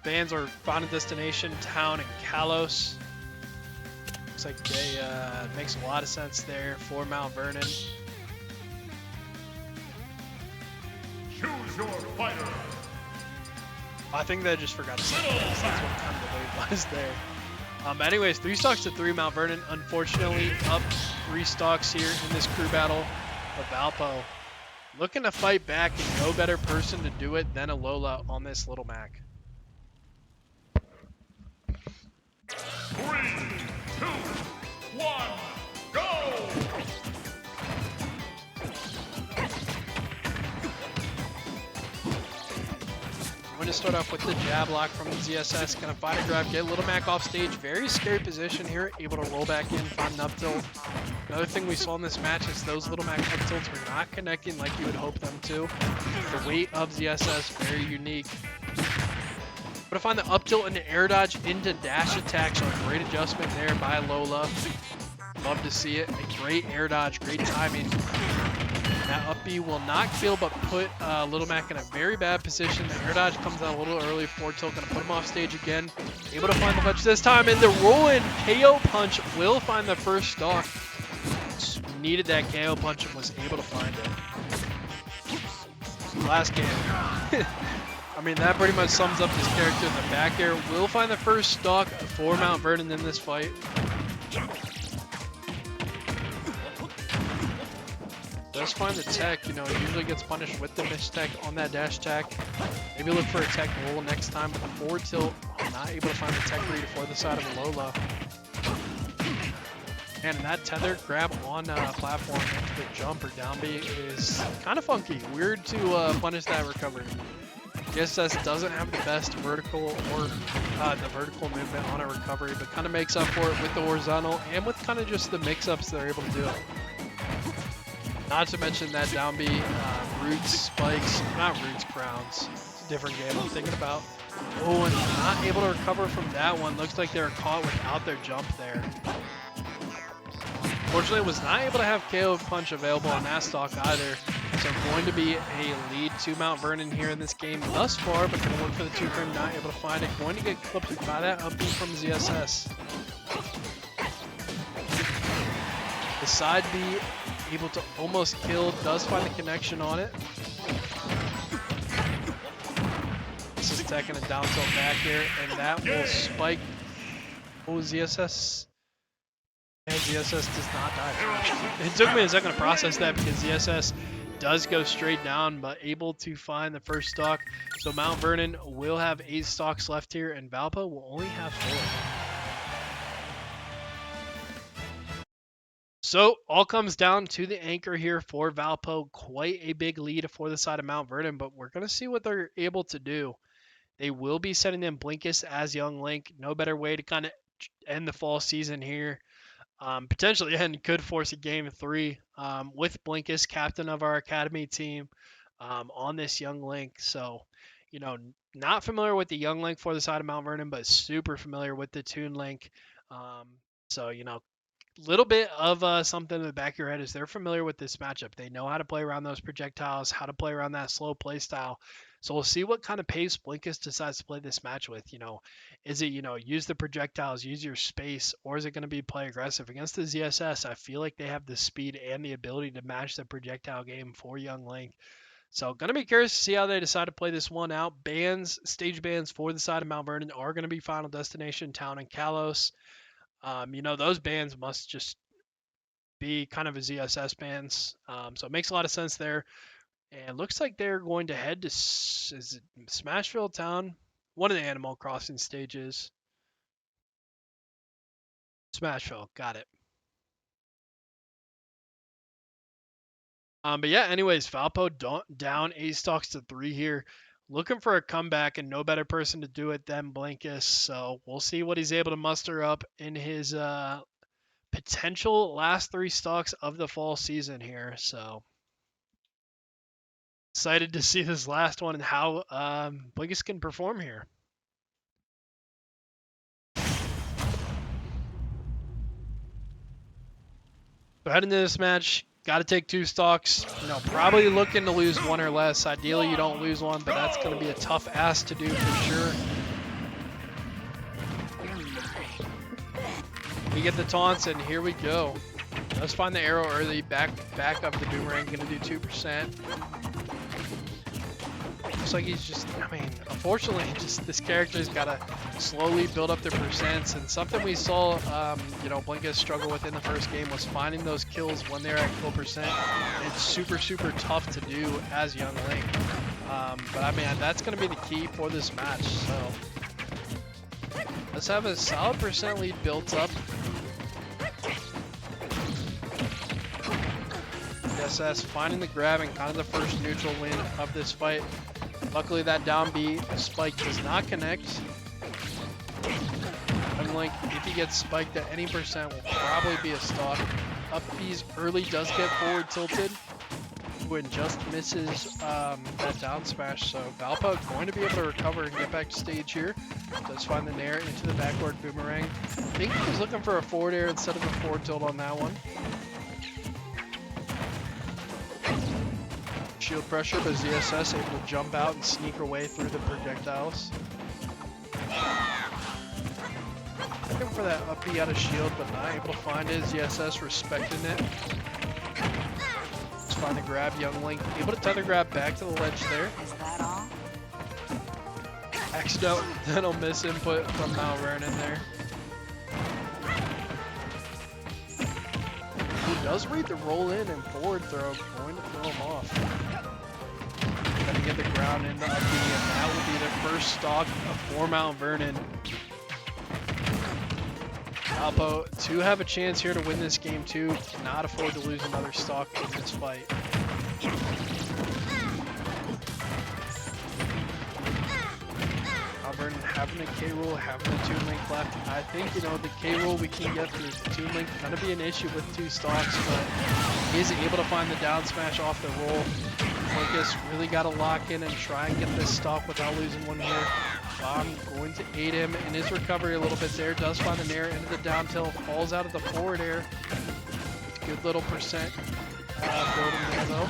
Fans are final destination town in Kalos. Looks like they makes a lot of sense there for Mount Vernon. Choose your fighter. I think they just forgot to say that. That's what kind of the lead was there. Anyways, 3 stocks to 3 Mount Vernon. Unfortunately, up 3 stocks here in this crew battle. But Valpo looking to fight back, and no better person to do it than Alola on this little Mac. 3, 2, 1, go! I'm going to start off with the jab lock from the ZSS. Going to find a grab, get Little Mac off stage. Very scary position here. Able to roll back in, find an up tilt. Another thing we saw in this match is those Little Mac up tilts were not connecting like you would hope them to. The weight of ZSS, very unique. But to find the up tilt and the air dodge into dash attack, so a great adjustment there by Lola. Love to see it. A great air dodge, great timing. That up B will not kill, but put Little Mac in a very bad position. The air dodge comes out a little early. Forward tilt going to put him off stage again. Able to find the punch this time, and the roll-in KO punch will find the first stock. Needed that KO punch and was able to find it. Last game. I mean, that pretty much sums up this character. The back air will find the first stock for Mount Vernon in this fight. Does find the tech, usually gets punished with the miss tech on that dash attack. Maybe look for a tech roll next time, but the forward tilt, not able to find the tech read for the side of Alola. And that tether grab on platform into the jump or down B is kind of funky. Weird to punish that recovery. GSS doesn't have the best vertical or the vertical movement on a recovery, but kind of makes up for it with the horizontal and with kind of just the mix-ups they're able to do. Not to mention that down B, roots, spikes, not roots, crowns. It's a different game I'm thinking about. Oh, and not able to recover from that one. Looks like they were caught without their jump there. Fortunately, was not able to have KO punch available on that stock either. So going to be a lead to Mount Vernon here in this game thus far, but going to look for the 2-frame, not able to find it. Going to get clipped by that up B from ZSS. The side B able to almost kill, does find a connection on it. This is taking a down tilt back here, and that will spike. Oh, ZSS. And ZSS does not die. It took me a second to process that because ZSS does go straight down, but able to find the first stock. So Mount Vernon will have 8 stocks left here, and Valpo will only have 4. So all comes down to the anchor here for Valpo. Quite a big lead for the side of Mount Vernon, but we're going to see what they're able to do. They will be setting in Blinkus as Young Link. No better way to kind of end the fall season here. Potentially, and could force a game 3 with Blinkus, captain of our academy team, on this Young Link. So, not familiar with the Young Link for the side of Mount Vernon, but super familiar with the Toon Link. So, little bit of something in the back of your head is they're familiar with this matchup. They know how to play around those projectiles, how to play around that slow play style. So we'll see what kind of pace Blinkus decides to play this match with. Is it, use the projectiles, use your space, or is it going to be play aggressive? Against the ZSS, I feel like they have the speed and the ability to match the projectile game for Young Link. So going to be curious to see how they decide to play this one out. Stage bans for the side of Mount Vernon are going to be Final Destination, Town, and Kalos. Those bands must just be kind of a ZSS bands. So it makes a lot of sense there. And looks like they're going to head to is it Smashville Town? One of the Animal Crossing stages. Smashville, got it. But yeah, anyways, Valpo down 8 stocks to 3 here. Looking for a comeback, and no better person to do it than Blinkus. So we'll see what he's able to muster up in his potential last 3 stocks of the fall season here. So excited to see this last one and how Blinkus can perform here. So heading into this match, got to take 2 stocks. Probably looking to lose 1 or less. Ideally, you don't lose 1, but that's going to be a tough ask to do for sure. We get the taunts, and here we go. Let's find the arrow early. Back up the boomerang. Going to do 2%. Looks like he's just, unfortunately, this character's got to slowly build up their percents. And something we saw, Blinkus struggle with in the first game was finding those kills when they're at full percent. It's super, super tough to do as Young Link. But that's going to be the key for this match. So let's have a solid percent lead built up. SS finding the grab and kind of the first neutral win of this fight. Luckily that down B spike does not connect. Young Link, if he gets spiked at any percent, will probably be a stock. Up B's early does get forward tilted when just misses that down smash. So Valpo going to be able to recover and get back to stage here. Does find the nair into the backward boomerang. I think he was looking for a forward air instead of a forward tilt on that one. Shield pressure, but ZSS able to jump out and sneak her way through the projectiles. Looking for that up B out of shield, but not able to find it. ZSS respecting it. Let's find the grab. Young Link able to tether grab back to the ledge there. Is that all? Accidental miss input from Mount Vernon there. He does read the roll in and forward throw, going to throw him off. Gonna get the ground in the up B, and that will be the first stock for Mount Vernon. Valpo to have a chance here to win this game too. Cannot afford to lose another stock in this fight. Mount Vernon having the K rule, having the Toon Link left. I think the K rule we can get through. The Toon Link gonna be an issue with 2 stocks, but he's able to find the down smash off the roll. Blinkus really got to lock in and try and get this stock without losing 1 here. I'm going to aid him in his recovery a little bit there. Does find the nair into the down tilt, falls out of the forward air. Good little percent building there though.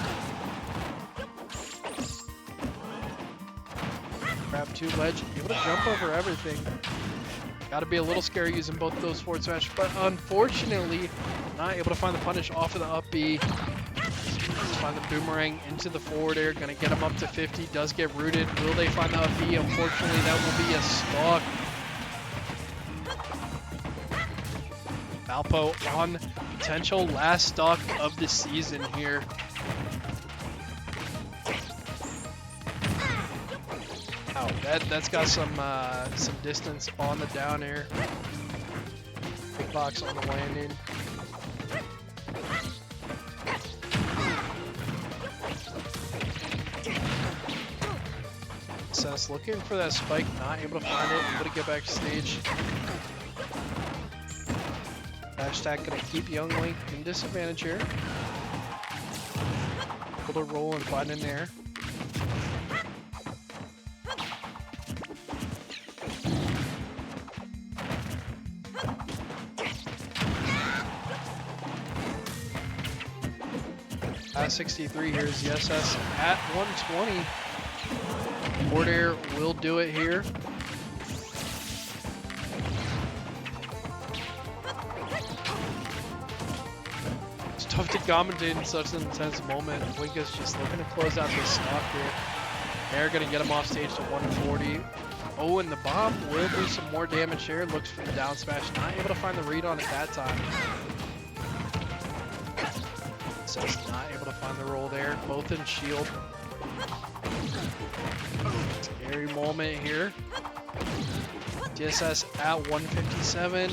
Grab 2 ledge, able to jump over everything. Got to be a little scary using both of those forward smash, but unfortunately not able to find the punish off of the up B. Find the boomerang into the forward air, gonna get him up to 50, does get rooted. Will they find the up B? Unfortunately, that will be a stock. Valpo on potential last stock of the season here. Wow, that's got some distance on the down air. Big box on the landing. GSS looking for that spike, not able to find it, able to get back to stage. Hashtag gonna keep Young Link in disadvantage here. Able to roll and find an air. At 63 here is GSS at 120. Forward air will do it here. It's tough to commentate in such an intense moment. Blink is just looking to close out this stock here. They're going to get him off stage to 140. Oh, and the bomb will do some more damage here. Looks for the down smash. Not able to find the read on it that time. So not able to find the roll there. Both in shield. Scary moment here. GSS at 157.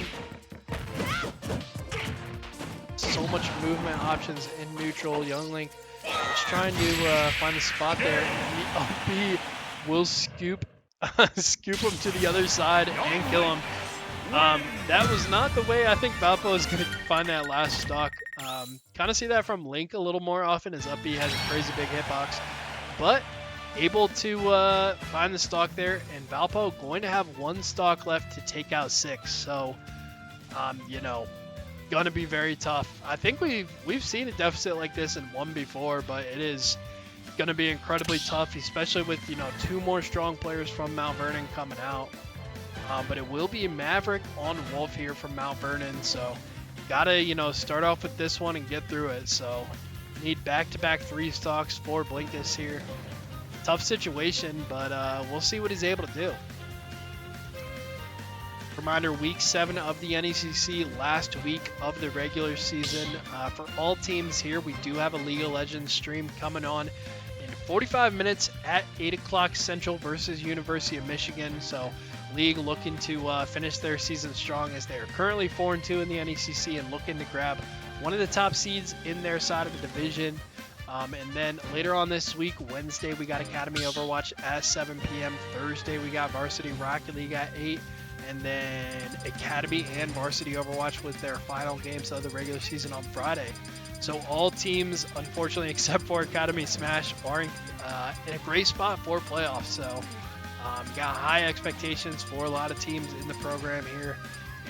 So much movement options in neutral. Young Link just trying to find the spot there. And the OP will scoop him to the other side and kill him. That was not the way I think Valpo is going to find that last stock. Kind of see that from Link a little more often as Up B has a crazy big hitbox. But able to find the stock there, and Valpo going to have one stock left to take out 6. So, you know, going to be very tough. I think we've seen a deficit like this in one before, but it is going to be incredibly tough, especially with, you know, 2 more strong players from Mount Vernon coming out. But it will be Maverick on Wolf here from Mount Vernon, so gotta, you know, start off with this one and get through it. So need back-to-back 3 stocks for Blinkus here. Tough situation, but we'll see what he's able to do. Reminder, week 7 of the NECC, last week of the regular season. For all teams here, we do have a League of Legends stream coming on in 45 minutes at 8 o'clock Central versus University of Michigan. So League looking to finish their season strong as they are currently 4-2 in the NECC and looking to grab one of the top seeds in their side of the division. And then later on this week, Wednesday, we got Academy Overwatch at 7 p.m. Thursday, we got Varsity Rocket League at 8. And then Academy and Varsity Overwatch with their final games of the regular season on Friday. So all teams, unfortunately, except for Academy Smash, are in a great spot for playoffs. So got high expectations for a lot of teams in the program here.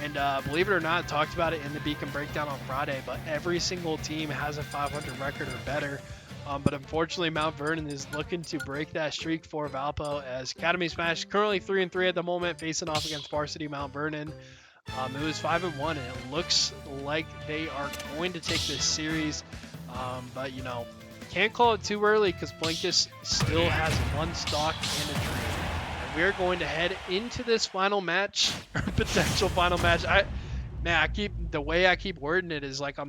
And believe it or not, talked about it in the Beacon Breakdown on Friday, but every single team has a 500 record or better. But unfortunately, Mount Vernon is looking to break that streak for Valpo as Academy Smash currently 3-3 at the moment, facing off against Varsity Mount Vernon. It was 5-1, and it looks like they are going to take this series. But, you know, can't call it too early because Blinkus still has 1 stock and a dream. And we're going to head into this final match, or potential final match. The way I keep wording it is like I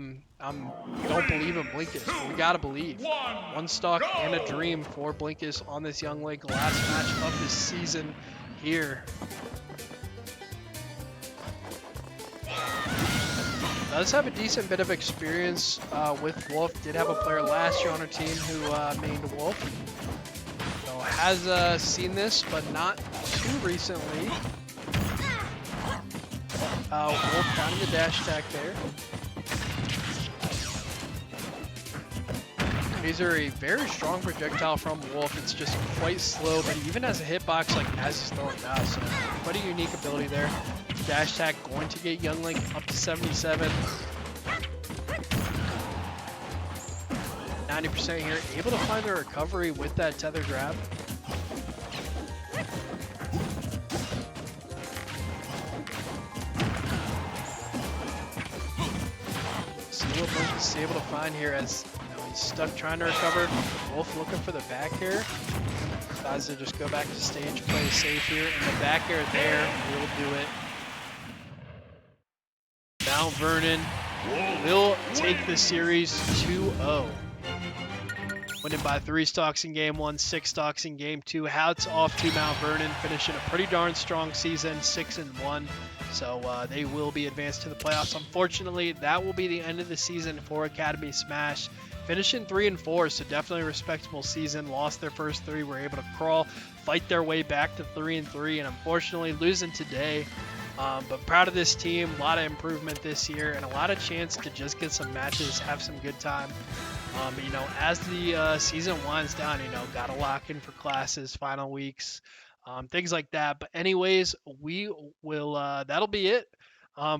don't believe in Blinkus, but we gotta believe. 1 stock and a dream for Blinkus on this Young Link last match of the season here. Does have a decent bit of experience with Wolf. Did have a player last year on our team who mained Wolf. So has seen this, but not too recently. Wolf finding the dash attack there. These are a very strong projectile from Wolf. It's just quite slow, but he even has a hitbox like as he's throwing down. So quite a unique ability there. Dash attack going to get Young Link up to 77. 90% here. Able to find the recovery with that tether grab. What Wolf is able to find here as, you know, he's stuck trying to recover. Wolf looking for the back air. Decides to just go back to stage, play safe here, and the back air there will do it. Mount Vernon will take the series 2-0. Winning by 3 stocks in game 1, 6 stocks in game 2. Hats off to Mount Vernon, finishing a pretty darn strong season, 6-1. So they will be advanced to the playoffs. Unfortunately, that will be the end of the season for Academy Smash finishing 3-4, so definitely a respectable season. Lost their first 3, were able to crawl, fight their way back to 3-3, and unfortunately losing today. But proud of this team, a lot of improvement this year, and a lot of chance to just get some matches, have some good time. As the season winds down, got to lock in for classes, final weeks, things like that. But anyways, we will, that'll be it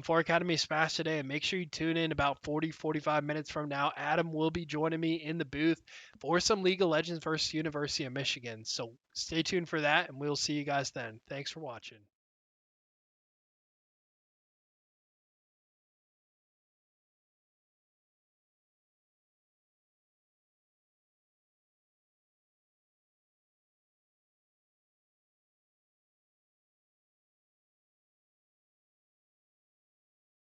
for Academy Smash today. And make sure you tune in about 40-45 minutes from now. Adam will be joining me in the booth for some League of Legends versus University of Michigan. So stay tuned for that, and we'll see you guys then. Thanks for watching.